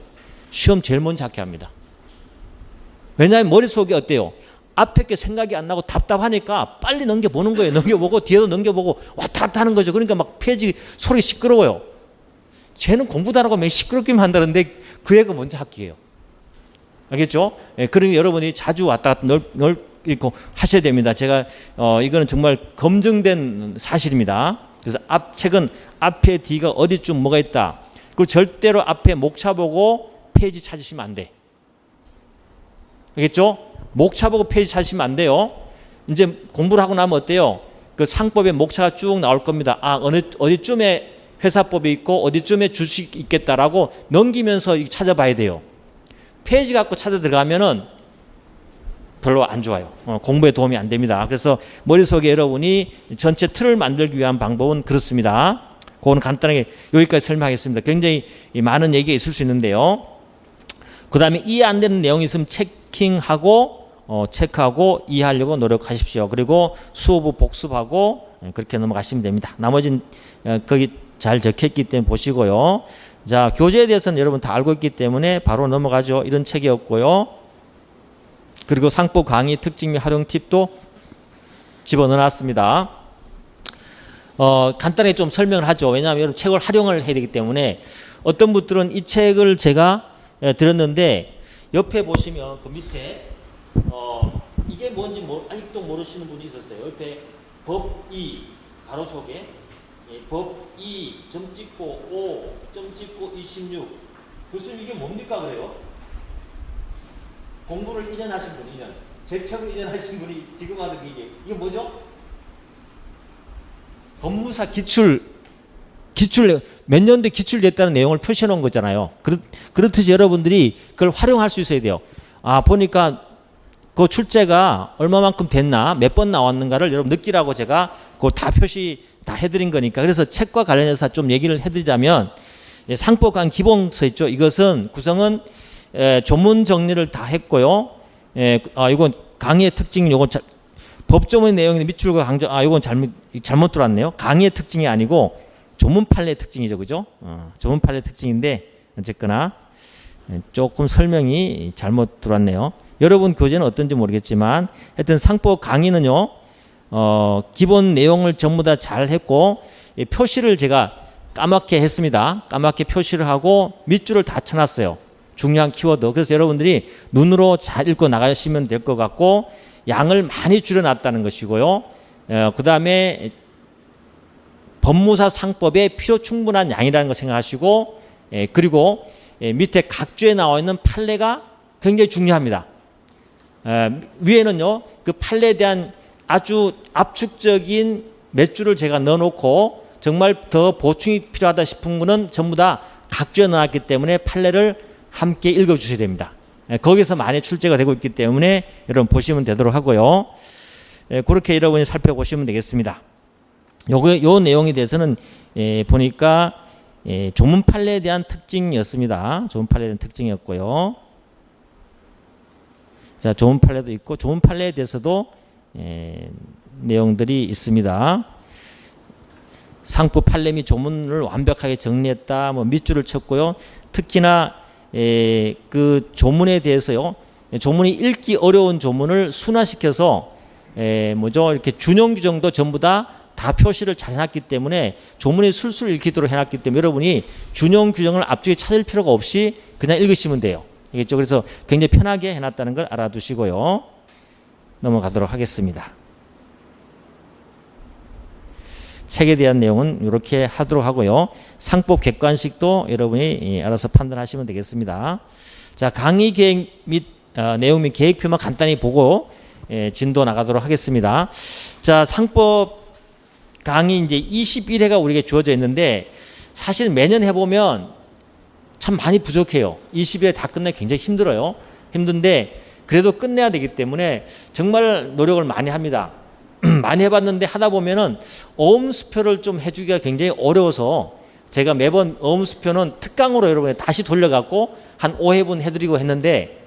시험 제일 먼저 하게 합니다. 왜냐하면 머릿속이 어때요? 앞에 게 생각이 안 나고 답답하니까 빨리 넘겨보는 거예요. 넘겨보고 뒤에도 넘겨보고 왔다 갔다 하는 거죠. 그러니까 막 페이지 소리 시끄러워요. 쟤는 공부도 안 하고 매 시끄럽기만 한다는데 그 애가 먼저 학기예요. 알겠죠? 그러니 여러분이 자주 왔다 갔다 읽고 하셔야 됩니다. 제가 이거는 정말 검증된 사실입니다. 그래서 책은 앞에 뒤가 어디쯤 뭐가 있다. 그리고 절대로 앞에 목차 보고 페이지 찾으시면 안 돼. 알겠죠? 목차 보고 페이지 찾으시면 안 돼요. 이제 공부를 하고 나면 어때요? 그 상법에 목차가 쭉 나올 겁니다. 어디쯤에 회사법이 있고 어디쯤에 주식이 있겠다라고 넘기면서 찾아봐야 돼요. 페이지 갖고 찾아 들어가면은 별로 안 좋아요. 공부에 도움이 안 됩니다. 그래서 머릿속에 여러분이 전체 틀을 만들기 위한 방법은 그렇습니다. 그거는 간단하게 여기까지 설명하겠습니다. 굉장히 많은 얘기가 있을 수 있는데요. 그 다음에 이해 안 되는 내용이 있으면 체크하고 이해하려고 노력하십시오. 그리고 수업 후 복습하고 그렇게 넘어가시면 됩니다. 나머지는 거기 잘 적혀있기 때문에 보시고요. 자, 교재에 대해서는 여러분 다 알고 있기 때문에 바로 넘어가죠. 이런 책이었고요. 그리고 상법 강의 특징 및 활용 팁도 집어넣어놨습니다. 간단하게 좀 설명을 하죠. 왜냐하면 여러분 책을 활용을 해야 되기 때문에 어떤 분들은 이 책을 제가 들었는데 옆에 보시면 그 밑에 이게 뭔지 아직도 모르시는 분이 있었어요. 옆에 법 2 가로 속에 법 2 점 찍고 5 점 찍고 26 교수님 이게 뭡니까 그래요? 공부를 1년 하신 분 1년 제 책을 1년 하신 분이 지금 와서 이게 뭐죠? 법무사 기출 몇 년도에 기출됐다는 내용을 표시해 놓은 거잖아요. 그렇듯이 여러분들이 그걸 활용할 수 있어야 돼요. 보니까 그 출제가 얼마만큼 됐나 몇 번 나왔는가를 여러분 느끼라고 제가 그걸 다 표시 다 해드린 거니까. 그래서 책과 관련해서 좀 얘기를 해드리자면 상법관 기본서 있죠. 이것은 구성은 조문 정리를 다 했고요. 이건 강의의 특징 요건 법조문의 내용이 밑줄과 강조 이건 잘못 들어왔네요. 강의의 특징이 아니고 조문 판례의 특징이죠. 그죠? 조문 판례의 특징인데 어쨌거나 조금 설명이 잘못 들어왔네요. 여러분 교재는 어떤지 모르겠지만 하여튼 상법 강의는요. 기본 내용을 전부 다 잘 했고 표시를 제가 까맣게 했습니다. 까맣게 표시를 하고 밑줄을 다 쳐놨어요. 중요한 키워드. 그래서 여러분들이 눈으로 잘 읽고 나가시면 될 것 같고 양을 많이 줄여놨다는 것이고요. 그 다음에 법무사 상법에 필요 충분한 양이라는 걸 생각하시고 그리고 밑에 각주에 나와 있는 판례가 굉장히 중요합니다. 위에는요 그 판례에 대한 아주 압축적인 몇 줄을 제가 넣어놓고 정말 더 보충이 필요하다 싶은 거는 전부 다 각주에 넣어놨기 때문에 판례를 함께 읽어주셔야 됩니다. 거기서 많이 출제가 되고 있기 때문에 여러분 보시면 되도록 하고요. 그렇게 여러분이 살펴보시면 되겠습니다. 요 내용에 대해서는 보니까 조문 판례에 대한 특징이었습니다. 조문 판례에 대한 특징이었고요. 자, 조문 판례도 있고 조문 판례에 대해서도 내용들이 있습니다. 상부 판례 및 조문을 완벽하게 정리했다. 뭐 밑줄을 쳤고요. 특히나 그 조문에 대해서요. 조문이 읽기 어려운 조문을 순화시켜서 이렇게 준용 규정도 전부 다 표시를 잘 해놨기 때문에 조문이 술술 읽히도록 해놨기 때문에 여러분이 준용 규정을 앞쪽에 찾을 필요가 없이 그냥 읽으시면 돼요. 알겠죠? 그래서 굉장히 편하게 해놨다는 걸 알아두시고요. 넘어가도록 하겠습니다. 책에 대한 내용은 이렇게 하도록 하고요. 상법 객관식도 여러분이 알아서 판단하시면 되겠습니다. 자, 강의 계획 및 내용 및 계획표만 간단히 보고 진도 나가도록 하겠습니다. 자, 상법 강의 이제 21회가 우리에게 주어져 있는데 사실 매년 해보면 참 많이 부족해요. 20회 다 끝내기 굉장히 힘들어요. 힘든데 그래도 끝내야 되기 때문에 정말 노력을 많이 합니다. 많이 해봤는데 하다 보면은 어음수표를 좀 해주기가 굉장히 어려워서 제가 매번 어음수표는 특강으로 여러분에 다시 돌려갖고 한 5회분 해드리고 했는데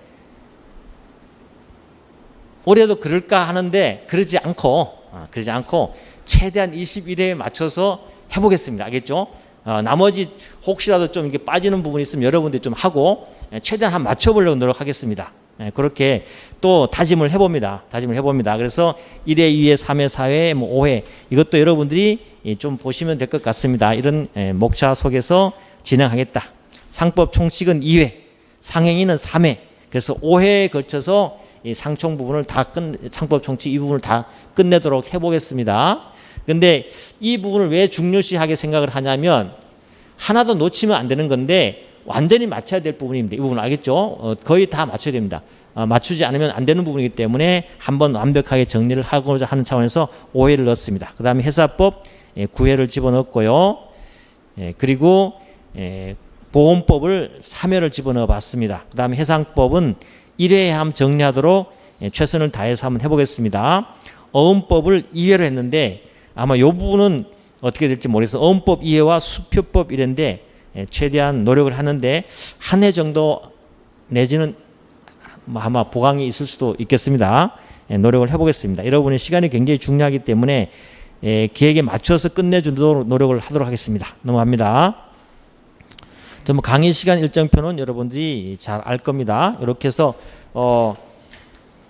올해도 그럴까 하는데 그러지 않고 최대한 21회에 맞춰서 해보겠습니다. 알겠죠? 나머지 혹시라도 좀 이렇게 빠지는 부분이 있으면 여러분들이 좀 하고 최대한 한 맞춰보려고 노력하겠습니다. 그렇게 또 다짐을 해봅니다. 그래서 1회, 2회, 3회, 4회, 5회 이것도 여러분들이 좀 보시면 될 것 같습니다. 이런 목차 속에서 진행하겠다. 상법 총칙은 2회, 상행위는 3회. 그래서 5회에 걸쳐서 이 상총 부분을 상법 총칙 이 부분을 다 끝내도록 해보겠습니다. 근데 이 부분을 왜 중요시하게 생각을 하냐면 하나도 놓치면 안 되는 건데 완전히 맞춰야 될 부분입니다. 이 부분 알겠죠? 거의 다 맞춰야 됩니다. 맞추지 않으면 안 되는 부분이기 때문에 한번 완벽하게 정리를 하고자 하는 차원에서 5회를 넣었습니다. 그 다음에 회사법 9회를 집어넣었고요. 그리고 보험법을 3회를 집어넣어 봤습니다. 그 다음에 해상법은 1회에 한번 정리하도록 최선을 다해서 한번 해보겠습니다. 어음법을 2회로 했는데 아마 이 부분은 어떻게 될지 모르겠어요. 어음법 2회와 수표법 1회인데 최대한 노력을 하는데 한 해 정도 내지는 아마 보강이 있을 수도 있겠습니다. 노력을 해보겠습니다. 여러분의 시간이 굉장히 중요하기 때문에 계획에 맞춰서 끝내주도록 노력을 하도록 하겠습니다. 넘어갑니다. 뭐 강의 시간 일정표는 여러분들이 잘 알 겁니다. 이렇게 해서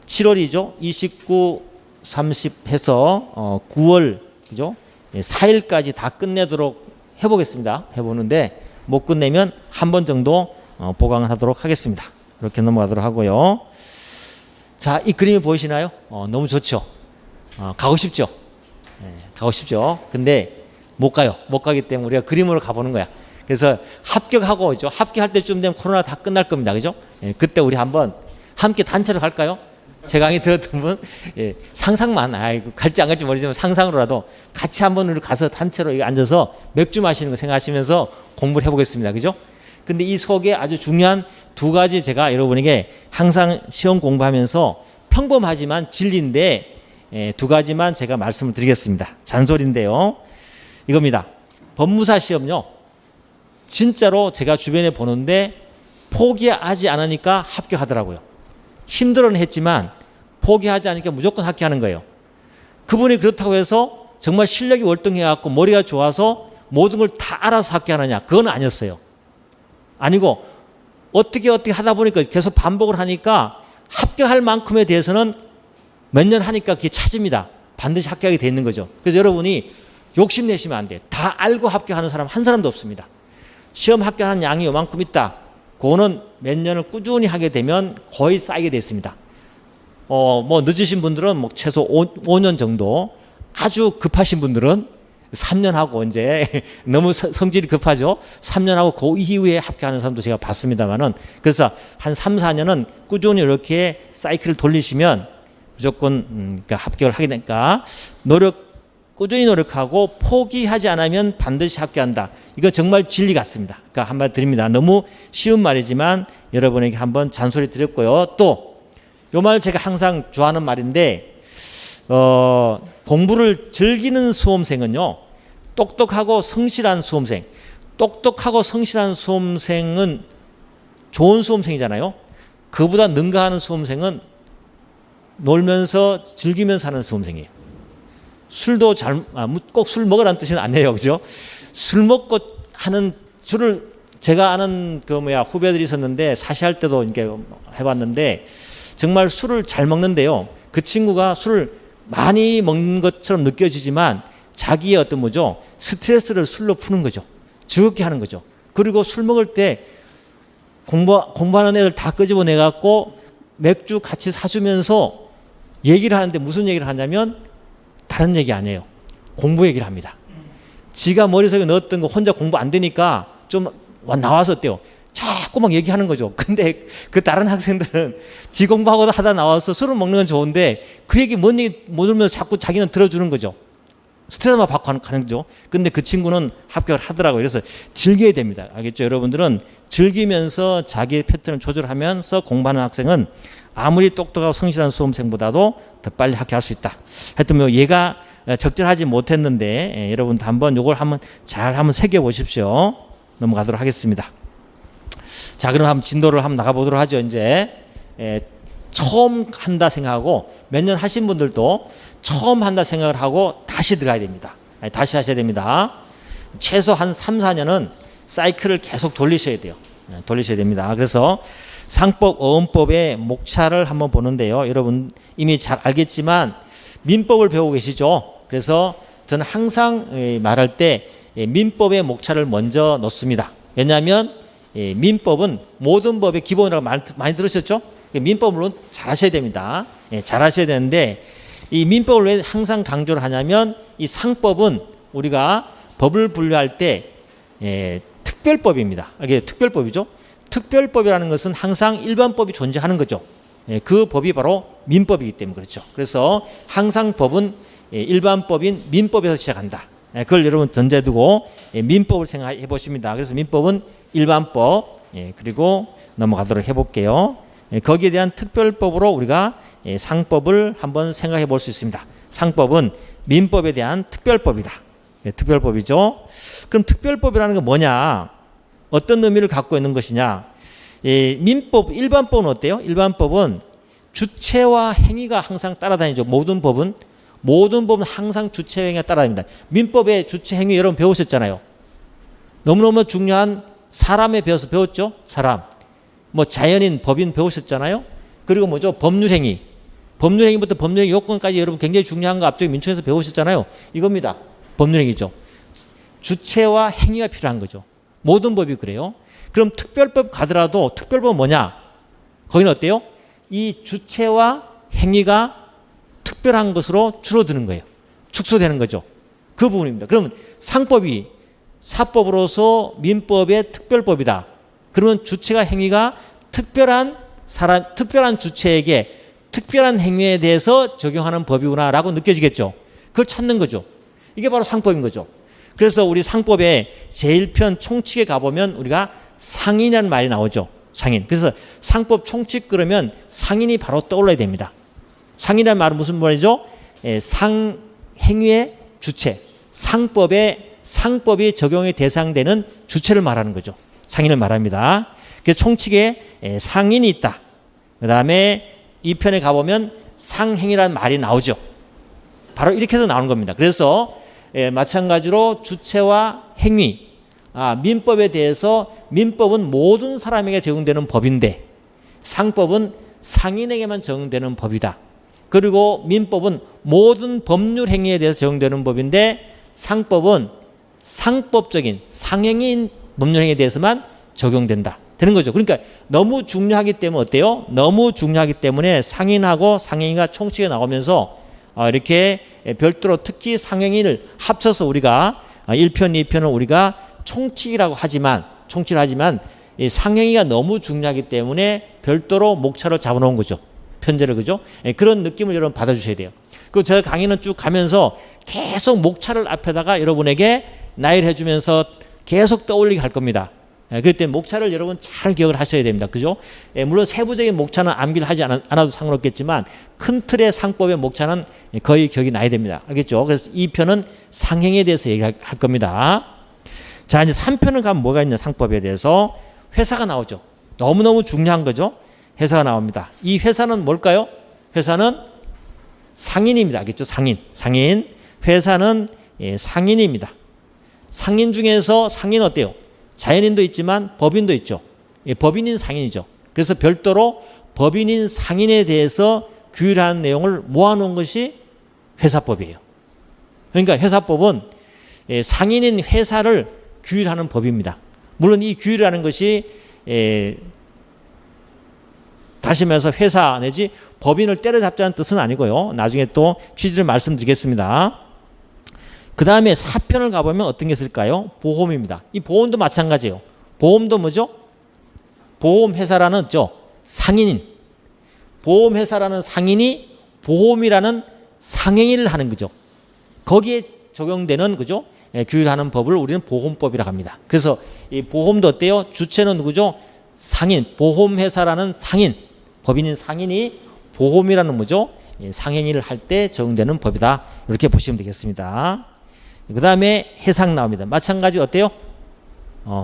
7월이죠. 29, 30 해서 9월 그죠? 4일까지 다 끝내도록 해보겠습니다. 해보는데 못 끝내면 한 번 정도 보강을 하도록 하겠습니다. 이렇게 넘어가도록 하고요. 자, 이 그림이 보이시나요? 너무 좋죠? 가고 싶죠? 가고 싶죠? 근데 못 가요. 못 가기 때문에 우리가 그림으로 가보는 거야. 그래서 합격하고 있죠. 합격할 때쯤 되면 코로나 다 끝날 겁니다. 그죠? 그때 우리 한번 함께 단체로 갈까요? 제 강의 들었던 분, 상상만, 갈지 안 갈지 모르지만 상상으로라도 같이 한번 가서 단체로 앉아서 맥주 마시는 거 생각하시면서 공부를 해보겠습니다. 그죠? 근데 이 속에 아주 중요한 두 가지 제가 여러분에게 항상 시험 공부하면서 평범하지만 진리인데 두 가지만 제가 말씀을 드리겠습니다. 잔소리인데요. 이겁니다. 법무사 시험요. 진짜로 제가 주변에 보는데 포기하지 않으니까 합격하더라고요. 힘들어는 했지만 포기하지 않으니까 무조건 합격하는 거예요. 그분이 그렇다고 해서 정말 실력이 월등해갖고 머리가 좋아서 모든 걸 다 알아서 합격하느냐? 그건 아니었어요. 아니고 어떻게 하다 보니까 계속 반복을 하니까 합격할 만큼에 대해서는 몇 년 하니까 그게 찾습니다. 반드시 합격하게 돼 있는 거죠. 그래서 여러분이 욕심내시면 안 돼요. 다 알고 합격하는 사람 한 사람도 없습니다. 시험 합격하는 양이 요만큼 있다. 그거는 몇 년을 꾸준히 하게 되면 거의 쌓이게 됐습니다. 뭐 늦으신 분들은 뭐 최소 5년 정도, 아주 급하신 분들은 3년 하고 이제 너무 성질이 급하죠. 3년 하고 그 이후에 합격하는 사람도 제가 봤습니다만은 그래서 한 3, 4년은 꾸준히 이렇게 사이클을 돌리시면 무조건 그러니까 합격을 하게 되니까 꾸준히 노력하고 포기하지 않으면 반드시 합격한다. 이거 정말 진리 같습니다. 그러니까 한마디 드립니다. 너무 쉬운 말이지만 여러분에게 한번 잔소리 드렸고요. 또 요 말 제가 항상 좋아하는 말인데 공부를 즐기는 수험생은요. 똑똑하고 성실한 수험생. 똑똑하고 성실한 수험생은 좋은 수험생이잖아요. 그보다 능가하는 수험생은 놀면서 즐기면서 하는 수험생이에요. 술도 꼭 술 먹으라는 뜻은 아니에요. 그죠? 술 먹고 하는 술을 제가 아는 후배들이 있었는데 사시할 때도 이렇게 해봤는데 정말 술을 잘 먹는데요. 그 친구가 술을 많이 먹는 것처럼 느껴지지만 자기의 어떤 스트레스를 술로 푸는 거죠. 즐겁게 하는 거죠. 그리고 술 먹을 때 공부하는 애들 다 끄집어내 갖고 맥주 같이 사주면서 얘기를 하는데 무슨 얘기를 하냐면 다른 얘기 아니에요. 공부 얘기를 합니다. 지가 머릿속에 넣었던 거 혼자 공부 안 되니까 좀 나와서 어때요? 자꾸 막 얘기하는 거죠. 근데 그 다른 학생들은 지 공부하고 하다 나와서 술을 먹는 건 좋은데 그 얘기 뭔 얘기 못 들으면서 자꾸 자기는 들어주는 거죠. 스트레스만 받고 가는 거죠. 근데 그 친구는 합격을 하더라고요. 그래서 즐겨야 됩니다. 알겠죠? 여러분들은 즐기면서 자기의 패턴을 조절하면서 공부하는 학생은 아무리 똑똑하고 성실한 수험생보다도 더 빨리 합격할 수 있다. 하여튼 얘가 적절하지 못했는데 여러분도 한번 이걸 잘 새겨보십시오. 넘어가도록 하겠습니다. 자, 그럼 한번 진도를 한번 나가보도록 하죠. 이제 처음 한다 생각하고 몇 년 하신 분들도 처음 한다 생각을 하고 다시 들어가야 됩니다. 다시 하셔야 됩니다. 최소 한 3, 4년은 사이클을 계속 돌리셔야 돼요. 돌리셔야 됩니다. 그래서 상법, 어원법의 목차를 한번 보는데요. 여러분 이미 잘 알겠지만 민법을 배우고 계시죠. 그래서 저는 항상 말할 때 민법의 목차를 먼저 놓습니다. 왜냐하면 민법은 모든 법의 기본이라고 많이 들으셨죠? 민법을 잘 하셔야 됩니다. 잘 하셔야 되는데 이 민법을 왜 항상 강조를 하냐면 이 상법은 우리가 법을 분류할 때 특별법입니다. 이게 특별법이죠. 특별법이라는 것은 항상 일반법이 존재하는 거죠. 그 법이 바로 민법이기 때문에 그렇죠. 그래서 항상 법은 일반법인 민법에서 시작한다. 그걸 여러분 전제에 두고 민법을 생각해 보십니다. 그래서 민법은 일반법, 그리고 넘어가도록 해볼게요. 거기에 대한 특별법으로 우리가 상법을 한번 생각해 볼 수 있습니다. 상법은 민법에 대한 특별법이다. 특별법이죠. 그럼 특별법이라는 건 뭐냐? 어떤 의미를 갖고 있는 것이냐? 민법, 일반법은 어때요? 일반법은 주체와 행위가 항상 따라다니죠. 모든 법은 항상 주체 행위가 따라다닙니다. 민법의 주체 행위 여러분 배우셨잖아요. 너무너무 중요한 사람에 배웠죠? 사람. 자연인, 법인 배우셨잖아요. 그리고 법률 행위. 법률 행위부터 법률 행위 요건까지 여러분 굉장히 중요한 거 앞쪽에 민초에서 배우셨잖아요. 이겁니다. 법률 행위죠. 주체와 행위가 필요한 거죠. 모든 법이 그래요. 그럼 특별법 가더라도 특별법은 뭐냐? 거기는 어때요? 이 주체와 행위가 특별한 것으로 줄어드는 거예요. 축소되는 거죠. 그 부분입니다. 그러면 상법이 사법으로서 민법의 특별법이다. 그러면 주체가 행위가 특별한 주체에게 특별한 행위에 대해서 적용하는 법이구나라고 느껴지겠죠. 그걸 찾는 거죠. 이게 바로 상법인 거죠. 그래서 우리 상법의 제1편 총칙에 가보면 우리가 상인이라는 말이 나오죠. 상인. 그래서 상법 총칙 그러면 상인이 바로 떠올라야 됩니다. 상인이라는 말은 무슨 말이죠? 행위의 주체. 상법이 적용의 대상되는 주체를 말하는 거죠. 상인을 말합니다. 그래서 총칙에 상인이 있다. 그 다음에 이 편에 가보면 상행이라는 말이 나오죠. 바로 이렇게 해서 나오는 겁니다. 그래서 마찬가지로 주체와 행위, 민법에 대해서 민법은 모든 사람에게 적용되는 법인데 상법은 상인에게만 적용되는 법이다. 그리고 민법은 모든 법률 행위에 대해서 적용되는 법인데 상법은 상법적인 상행인 법률 행위에 대해서만 적용된다. 되는 거죠. 그러니까 너무 중요하기 때문에 어때요? 너무 중요하기 때문에 상인하고 상행위가 총칙에 나오면서 이렇게 별도로 특히 상행위를 합쳐서 우리가 1편, 2편을 우리가 총칙이라고 하지만 이 상행위가 너무 중요하기 때문에 별도로 목차를 잡아놓은 거죠. 편제를 그죠? 그런 느낌을 여러분 받아주셔야 돼요. 그리고 제가 강의는 쭉 가면서 계속 목차를 앞에다가 여러분에게 나열해 해주면서 계속 떠올리게 할 겁니다. 그럴 때 목차를 여러분 잘 기억을 하셔야 됩니다. 그죠? 물론 세부적인 목차는 암기를 하지 않아도 상관없겠지만 큰 틀의 상법의 목차는 거의 기억이 나야 됩니다. 알겠죠? 그래서 이 편은 상행에 대해서 얘기할 겁니다. 자, 이제 3편을 가면 뭐가 있냐, 상법에 대해서 회사가 나오죠. 너무너무 중요한 거죠. 회사가 나옵니다. 이 회사는 뭘까요? 회사는 상인입니다. 알겠죠? 상인. 회사는 상인입니다. 상인 중에서 상인 어때요? 자연인도 있지만 법인도 있죠. 법인인 상인이죠. 그래서 별도로 법인인 상인에 대해서 규율하는 내용을 모아놓은 것이 회사법이에요. 그러니까 회사법은 상인인 회사를 규율하는 법입니다. 물론 이 규율이라는 것이 다시 말해서 회사 내지 법인을 때려잡자는 뜻은 아니고요. 나중에 또 취지를 말씀드리겠습니다. 그 다음에 4편을 가보면 어떤 게 있을까요? 보험입니다. 이 보험도 마찬가지예요. 보험도 뭐죠? 보험회사라는 상인인, 보험회사라는 상인이 보험이라는 상행위를 하는 거죠. 거기에 적용되는 그죠? 규율하는 법을 우리는 보험법이라고 합니다. 그래서 이 보험도 어때요? 주체는 누구죠? 상인, 보험회사라는 상인, 법인인 상인이 보험이라는 뭐죠? 상행위를 할 때 적용되는 법이다. 이렇게 보시면 되겠습니다. 그 다음에 해상 나옵니다. 마찬가지 어때요?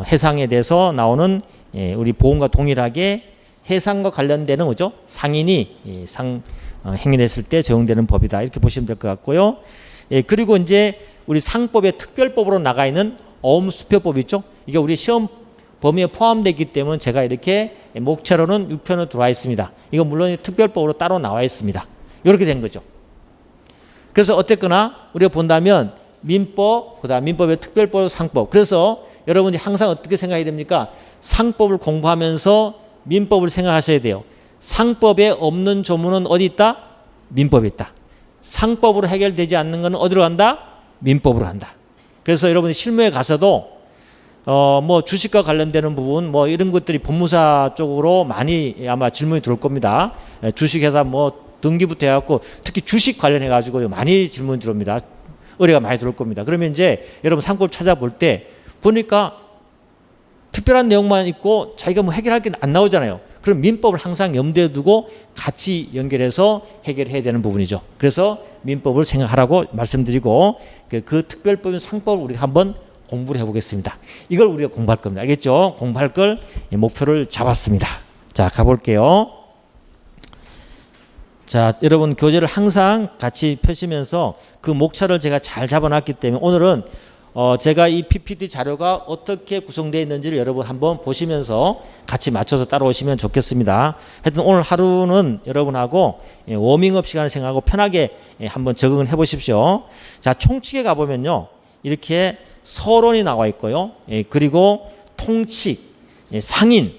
해상에 대해서 나오는 우리 보험과 동일하게 해상과 관련되는 거죠? 상인이 행위를 했을 때 적용되는 법이다. 이렇게 보시면 될 것 같고요. 그리고 이제 우리 상법의 특별법으로 나가 있는 어음수표법 있죠? 이게 우리 시험 범위에 포함되기 때문에 제가 이렇게 목차로는 6편으로 들어와 있습니다. 이거 물론 특별법으로 따로 나와 있습니다. 이렇게 된 거죠. 그래서 어쨌거나 우리가 본다면 민법, 그 다음 민법의 특별법, 상법. 그래서 여러분이 항상 어떻게 생각해야 됩니까? 상법을 공부하면서 민법을 생각하셔야 돼요. 상법에 없는 조문은 어디 있다? 민법에 있다. 상법으로 해결되지 않는 것은 어디로 간다? 민법으로 간다. 그래서 여러분이 실무에 가서도 뭐 주식과 관련되는 부분 뭐 이런 것들이 법무사 쪽으로 많이 아마 질문이 들어올 겁니다. 주식회사 뭐 등기부터 해갖고 특히 주식 관련해 가지고 많이 질문이 들어옵니다. 의뢰가 많이 들어올 겁니다. 그러면 이제 여러분 상법 찾아볼 때 보니까 특별한 내용만 있고 자기가 뭐 해결할 게 안 나오잖아요. 그럼 민법을 항상 염두에 두고 같이 연결해서 해결해야 되는 부분이죠. 그래서 민법을 생각하라고 말씀드리고 그 특별법인 상법을 우리가 한번 공부를 해보겠습니다. 이걸 우리가 공부할 겁니다. 알겠죠? 공부할 걸 목표를 잡았습니다. 자, 가볼게요. 자, 여러분 교재를 항상 같이 펴시면서 그 목차를 제가 잘 잡아놨기 때문에 오늘은 제가 이 PPT 자료가 어떻게 구성되어 있는지를 여러분 한번 보시면서 같이 맞춰서 따라오시면 좋겠습니다. 하여튼 오늘 하루는 여러분하고 워밍업 시간을 생각하고 편하게 한번 적응을 해 보십시오. 자, 총칙에 가보면요. 이렇게 서론이 나와 있고요. 그리고 통칙, 상인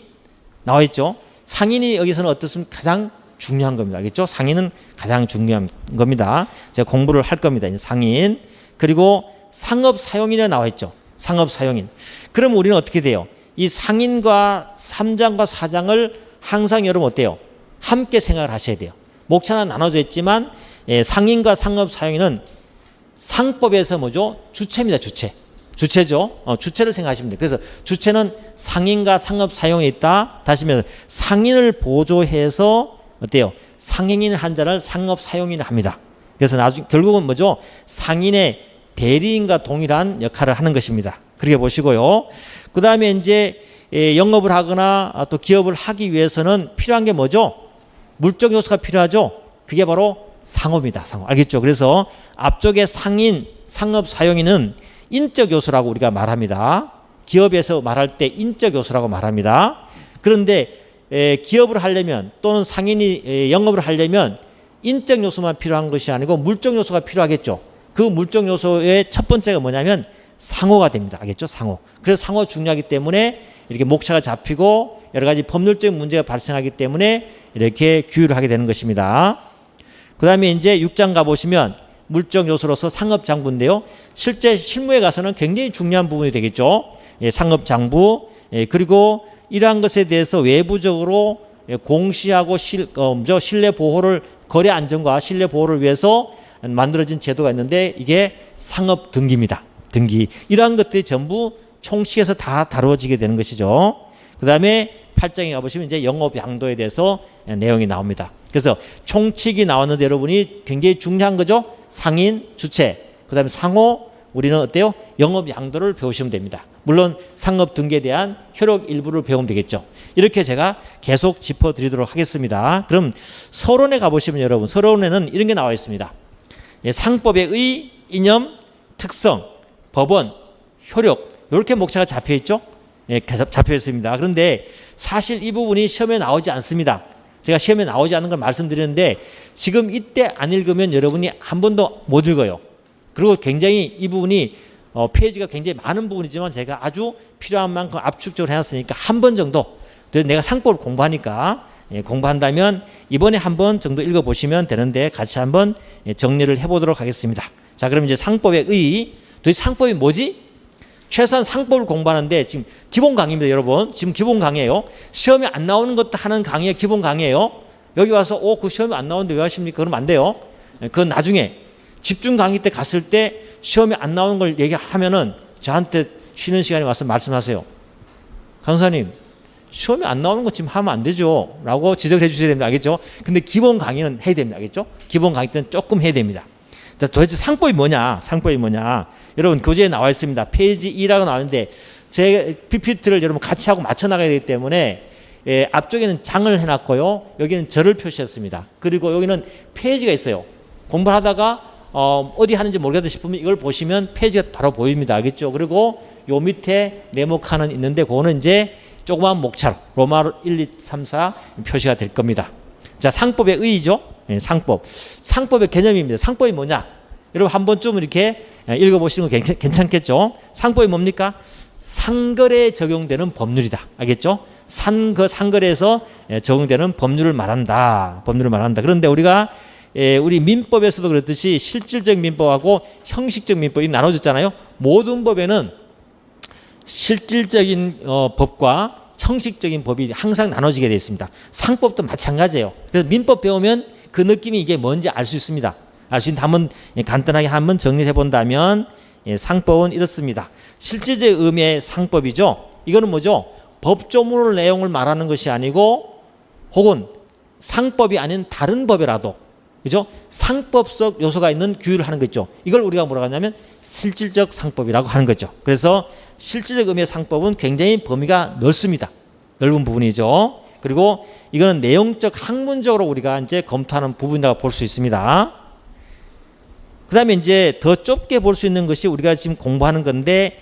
나와 있죠. 상인이 여기서는 어떻습니까? 가장 중요한 겁니다. 알겠죠? 상인은 가장 중요한 겁니다. 제가 공부를 할 겁니다. 상인. 그리고 상업 사용인에 나와 있죠. 상업 사용인. 그럼 우리는 어떻게 돼요? 이 상인과 3장과 4장을 항상 여러분 어때요? 함께 생각을 하셔야 돼요. 목차는 나눠져 있지만 상인과 상업 사용인은 상법에서 뭐죠? 주체입니다. 주체죠. 주체를 생각하시면 돼요. 그래서 주체는 상인과 상업 사용에 있다. 다시 말해서 상인을 보조해서 어때요? 상행인 한 자를 상업 사용인을 합니다. 그래서 나중 결국은 뭐죠? 상인의 대리인과 동일한 역할을 하는 것입니다. 그렇게 보시고요. 그 다음에 이제 영업을 하거나 또 기업을 하기 위해서는 필요한 게 뭐죠? 물적 요소가 필요하죠. 그게 바로 상호입니다. 상호. 알겠죠? 그래서 앞쪽에 상인, 상업 사용인은 인적 요소라고 우리가 말합니다. 기업에서 말할 때 인적 요소라고 말합니다. 그런데 기업을 하려면 또는 상인이 영업을 하려면 인적 요소만 필요한 것이 아니고 물적 요소가 필요하겠죠. 그 물적 요소의 첫 번째가 뭐냐면 상호가 됩니다. 알겠죠? 상호. 그래서 상호 중요하기 때문에 이렇게 목차가 잡히고 여러 가지 법률적인 문제가 발생하기 때문에 이렇게 규율을 하게 되는 것입니다. 그 다음에 이제 6장 가보시면 물적 요소로서 상업장부인데요. 실제 실무에 가서는 굉장히 중요한 부분이 되겠죠. 상업장부. 그리고 이러한 것에 대해서 외부적으로 공시하고 신뢰 보호를 거래 안전과 신뢰 보호를 위해서 만들어진 제도가 있는데 이게 상업 등기입니다. 등기. 이러한 것들이 전부 총칙에서 다 다루어지게 되는 것이죠. 그 다음에 8장에 가보시면 이제 영업 양도에 대해서 내용이 나옵니다. 그래서 총칙이 나왔는데 여러분이 굉장히 중요한 거죠. 상인, 주체, 그 다음에 상호, 우리는 어때요? 영업 양도를 배우시면 됩니다. 물론 상업 등기에 대한 효력 일부를 배우면 되겠죠. 이렇게 제가 계속 짚어드리도록 하겠습니다. 그럼 서론에 가보시면 여러분, 서론에는 이런 게 나와 있습니다. 예, 상법의 의, 이념, 특성, 법원, 효력, 이렇게 목차가 잡혀 있죠. 예, 잡혀 있습니다. 그런데 사실 이 부분이 시험에 나오지 않습니다. 제가 시험에 나오지 않는 걸 말씀드리는데 지금 이때 안 읽으면 여러분이 한 번도 못 읽어요. 그리고 굉장히 이 부분이 페이지가 굉장히 많은 부분이지만 제가 아주 필요한 만큼 압축적으로 해놨으니까 한 번 정도, 내가 상법을 공부하니까 공부한다면 이번에 한 번 정도 읽어보시면 되는데 같이 한번 정리를 해보도록 하겠습니다. 자, 그럼 이제 상법의 의, 도대체 상법이 뭐지? 최소한 상법을 공부하는데 지금 기본 강의입니다, 여러분. 지금 기본 강의예요. 시험에 안 나오는 것도 하는 강의의 기본 강의예요. 여기 와서 그 시험에 안 나오는데 왜 하십니까? 그러면 안 돼요. 그건 나중에 집중 강의 때 갔을 때 시험에 안 나오는 걸 얘기하면은 저한테 쉬는 시간에 와서 말씀하세요. 강사님, 시험에 안 나오는 거 지금 하면 안 되죠 라고 지적을 해 주셔야 됩니다. 알겠죠? 근데 기본 강의는 해야 됩니다. 알겠죠? 기본 강의 때는 조금 해야 됩니다. 자, 도대체 상법이 뭐냐? 상법이 뭐냐? 여러분 교재에 나와 있습니다. 페이지 2라고 나오는데 제 PPT를 여러분 같이 하고 맞춰 나가야 되기 때문에 앞쪽에는 장을 해놨고요. 여기는 절을 표시했습니다. 그리고 여기는 페이지가 있어요. 공부를 하다가 어디 하는지 모르겠다 싶으면 이걸 보시면 페이지가 바로 보입니다. 알겠죠? 그리고 요 밑에 네모 칸은 있는데 그거는 이제 조그만 목차로 로마로 1, 2, 3, 4 표시가 될 겁니다. 자, 상법의 의의죠. 상법. 상법의 개념입니다. 상법이 뭐냐? 여러분 한 번쯤 이렇게 읽어보시는 거 괜찮겠죠? 상법이 뭡니까? 상거래에 적용되는 법률이다. 알겠죠? 상거래에서 적용되는 법률을 말한다. 법률을 말한다. 그런데 우리가 우리 민법에서도 그랬듯이 실질적 민법하고 형식적 민법이 나눠졌잖아요. 모든 법에는 실질적인 법과 형식적인 법이 항상 나눠지게 되어 있습니다. 상법도 마찬가지예요. 그래서 민법 배우면 그 느낌이 이게 뭔지 알 수 있습니다. 알 수 있는데 한번 간단하게 한번 정리해 본다면 상법은 이렇습니다. 실질적 의미의 상법이죠. 이거는 뭐죠? 법조문 내용을 말하는 것이 아니고 혹은 상법이 아닌 다른 법이라도, 그죠? 상법적 요소가 있는 규율을 하는 거죠. 이걸 우리가 뭐라고 하냐면 실질적 상법이라고 하는 거죠. 그래서 실질적 의미의 상법은 굉장히 범위가 넓습니다. 넓은 부분이죠. 그리고 이거는 내용적 학문적으로 우리가 이제 검토하는 부분이라고 볼 수 있습니다. 그 다음에 이제 더 좁게 볼 수 있는 것이 우리가 지금 공부하는 건데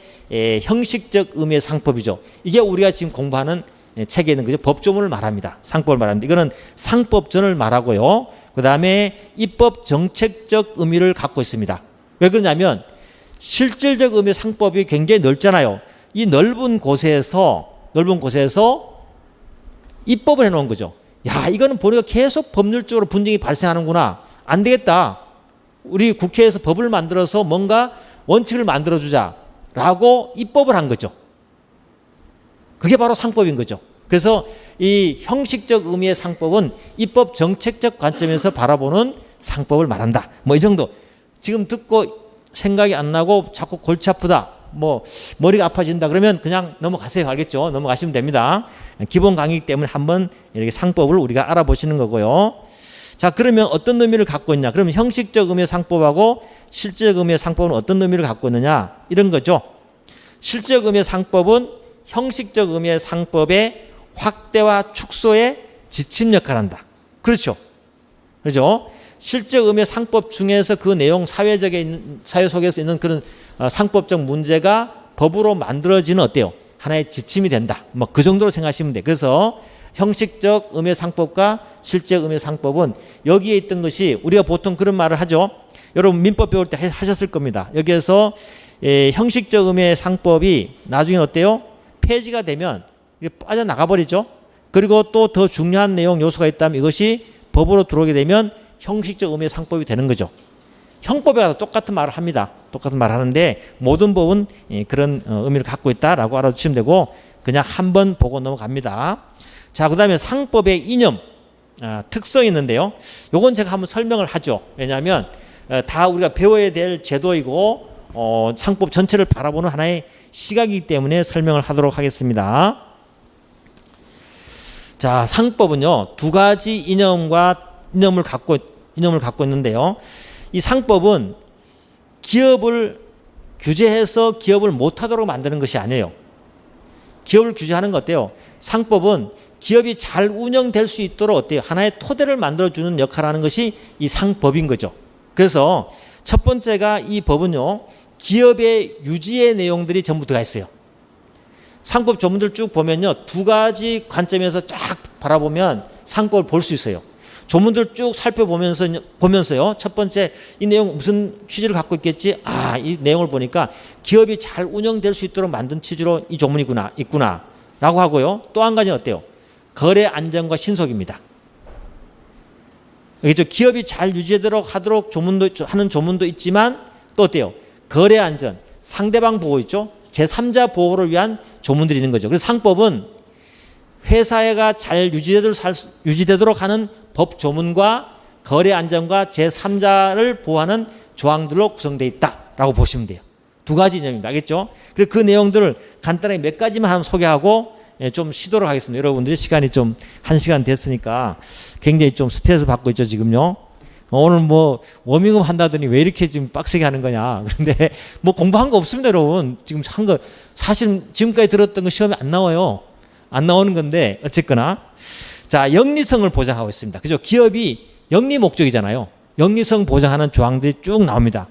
형식적 의미의 상법이죠. 이게 우리가 지금 공부하는 책에 있는 거죠. 법조문을 말합니다. 상법을 말합니다. 이거는 상법전을 말하고요. 그 다음에 입법 정책적 의미를 갖고 있습니다. 왜 그러냐면 실질적 의미의 상법이 굉장히 넓잖아요. 이 넓은 곳에서 입법을 해놓은 거죠. 야, 이거는 보니까 계속 법률적으로 분쟁이 발생하는구나. 안 되겠다. 우리 국회에서 법을 만들어서 뭔가 원칙을 만들어주자라고 입법을 한 거죠. 그게 바로 상법인 거죠. 그래서 이 형식적 의미의 상법은 입법 정책적 관점에서 바라보는 상법을 말한다. 뭐 이 정도. 지금 듣고 생각이 안 나고 자꾸 골치 아프다, 뭐 머리가 아파진다 그러면 그냥 넘어가세요. 알겠죠? 넘어가시면 됩니다. 기본 강의이기 때문에 한번 이렇게 상법을 우리가 알아보시는 거고요. 자, 그러면 어떤 의미를 갖고 있냐? 그러면 형식적 의미의 상법하고 실질적 의미의 상법은 어떤 의미를 갖고 있느냐? 이런 거죠. 실질적 의미의 상법은 형식적 의미의 상법의 확대와 축소의 지침 역할을 한다. 그렇죠? 그렇죠? 실질적 의미의 상법 중에서 그 내용 사회 속에서 있는 그런 상법적 문제가 법으로 만들어지는 어때요? 하나의 지침이 된다. 뭐 그 정도로 생각하시면 돼요. 그래서 형식적 의미의 상법과 실질적 의미의 상법은 여기에 있던 것이 우리가 보통 그런 말을 하죠. 여러분 민법 배울 때 하셨을 겁니다. 여기에서 형식적 의미의 상법이 나중에 어때요? 폐지가 되면 빠져나가 버리죠. 그리고 또 더 중요한 내용 요소가 있다면 이것이 법으로 들어오게 되면 형식적 의미의 상법이 되는 거죠. 형법에 가서 똑같은 말을 합니다. 똑같은 말을 하는데 모든 법은 그런 의미를 갖고 있다라고 알아두시면 되고 그냥 한번 보고 넘어갑니다. 자, 그 다음에 상법의 이념, 특성이 있는데요. 요건 제가 한번 설명을 하죠. 왜냐하면 다 우리가 배워야 될 제도이고 상법 전체를 바라보는 하나의 시각이기 때문에 설명을 하도록 하겠습니다. 자, 상법은요, 두 가지 이념을 갖고 있는데요. 이 상법은 기업을 규제해서 기업을 못하도록 만드는 것이 아니에요. 기업을 규제하는 거 어때요? 상법은 기업이 잘 운영될 수 있도록 어때요? 하나의 토대를 만들어주는 역할을 하는 것이 이 상법인 거죠. 그래서 첫 번째가 이 법은요, 기업의 유지의 내용들이 전부 들어가 있어요. 상법 조문들 쭉 보면요, 두 가지 관점에서 쫙 바라보면 상법을 볼 수 있어요. 조문들 쭉 살펴보면서요, 첫 번째 이 내용 무슨 취지를 갖고 있겠지? 이 내용을 보니까 기업이 잘 운영될 수 있도록 만든 취지로 이 조문이 있구나 라고 하고요. 또 한 가지는 어때요? 거래 안전과 신속입니다. 그렇죠? 기업이 잘 유지되도록 하도록 하는 조문도 있지만 또 어때요? 거래 안전, 상대방 보호 있죠? 제3자 보호를 위한 조문들이 있는 거죠. 그래서 상법은 회사가 잘 유지되도록 하는 법 조문과 거래 안전과 제3자를 보호하는 조항들로 구성되어 있다라고 보시면 돼요. 두 가지 개념입니다. 알겠죠? 그래서 그 내용들을 간단하게 몇 가지만 한번 소개하고 좀 쉬도록 하겠습니다. 여러분들이 시간이 좀 1시간 됐으니까 굉장히 좀 스트레스 받고 있죠, 지금요. 오늘 뭐 워밍업 한다더니 왜 이렇게 지금 빡세게 하는 거냐. 그런데 뭐 공부한 거 없습니다, 여러분. 지금 한 거 사실 지금까지 들었던 거 시험에 안 나와요. 안 나오는 건데 어쨌거나 자, 영리성을 보장하고 있습니다. 그죠? 기업이 영리 목적이잖아요. 영리성 보장하는 조항들이 쭉 나옵니다.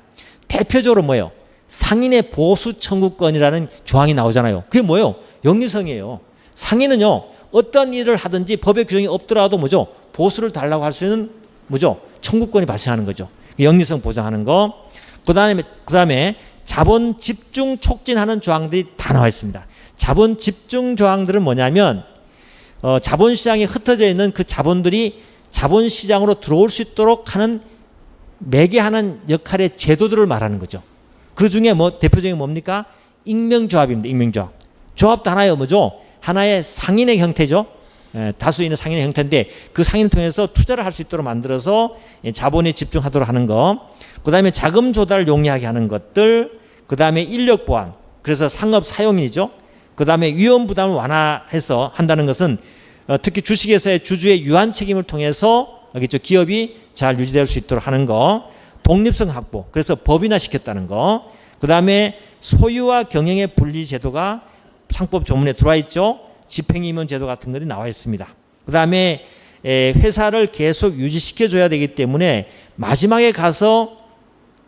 대표적으로 뭐예요? 상인의 보수 청구권이라는 조항이 나오잖아요. 그게 뭐예요? 영리성이에요. 상인은요, 어떤 일을 하든지 법의 규정이 없더라도 뭐죠? 보수를 달라고 할 수 있는 뭐죠? 청구권이 발생하는 거죠. 영리성 보장하는 거. 그다음에 자본 집중 촉진하는 조항들이 다 나와 있습니다. 자본 집중 조항들은 뭐냐면 자본시장에 흩어져 있는 그 자본들이 자본시장으로 들어올 수 있도록 하는 매개하는 역할의 제도들을 말하는 거죠. 그 중에 뭐 대표적인 뭡니까? 익명조합입니다. 익명조합. 조합도 하나의 뭐죠? 하나의 상인의 형태죠. 다수 있는 상인의 형태인데 그 상인을 통해서 투자를 할 수 있도록 만들어서 자본에 집중하도록 하는 거. 그 다음에 자금 조달을 용이하게 하는 것들. 그 다음에 인력 보완. 그래서 상업 사용인이죠. 그 다음에 위험 부담을 완화해서 한다는 것은 특히 주식회사의 주주의 유한 책임을 통해서 알겠죠? 기업이 잘 유지될 수 있도록 하는 거. 독립성 확보. 그래서 법인화 시켰다는 거. 그 다음에 소유와 경영의 분리 제도가 상법 조문에 들어와 있죠. 집행임원 제도 같은 것이 나와 있습니다. 그 다음에 회사를 계속 유지시켜 줘야 되기 때문에 마지막에 가서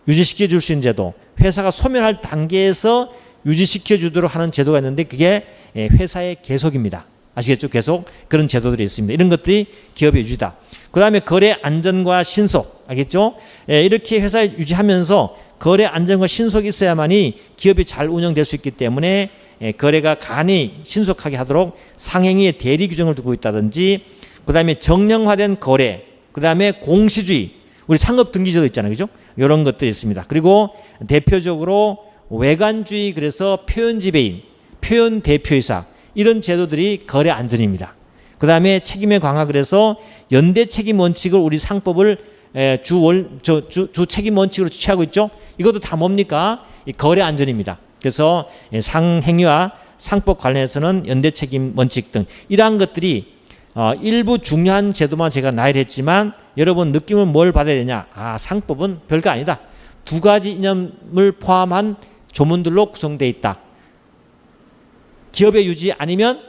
유지시켜 줄 수 있는 제도, 회사가 소멸할 단계에서 유지시켜 주도록 하는 제도가 있는데 그게 회사의 계속입니다. 아시겠죠? 계속 그런 제도들이 있습니다. 이런 것들이 기업의 유지다. 그 다음에 거래 안전과 신속, 알겠죠? 이렇게 회사에 유지하면서 거래 안전과 신속이 있어야만이 기업이 잘 운영될 수 있기 때문에 거래가 간이 신속하게 하도록 상행위의 대리 규정을 두고 있다든지, 그 다음에 정량화된 거래, 그 다음에 공시주의, 우리 상업 등기제도 있잖아요, 그죠? 이런 것들이 있습니다. 그리고 대표적으로 외관주의, 그래서 표현 지배인, 표현 대표이사, 이런 제도들이 거래 안전입니다. 그 다음에 책임의 강화, 그래서 연대 책임 원칙을 우리 상법을 주 책임 원칙으로 취하고 있죠. 이것도 다 뭡니까? 이 거래 안전입니다. 그래서 상행위와 상법 관련해서는 연대 책임 원칙 등 이러한 것들이 일부 중요한 제도만 제가 나열했지만 여러분 느낌은 뭘 받아야 되냐? 상법은 별거 아니다. 두 가지 이념을 포함한 조문들로 구성되어 있다. 기업의 유지 아니면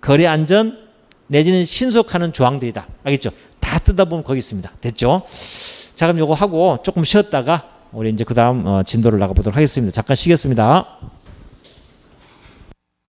거래 안전 내지는 신속하는 조항들이다. 알겠죠? 다 뜯다 보면 거기 있습니다. 됐죠? 자, 그럼 요거 하고 조금 쉬었다가 우리 이제 그 다음 진도를 나가보도록 하겠습니다. 잠깐 쉬겠습니다.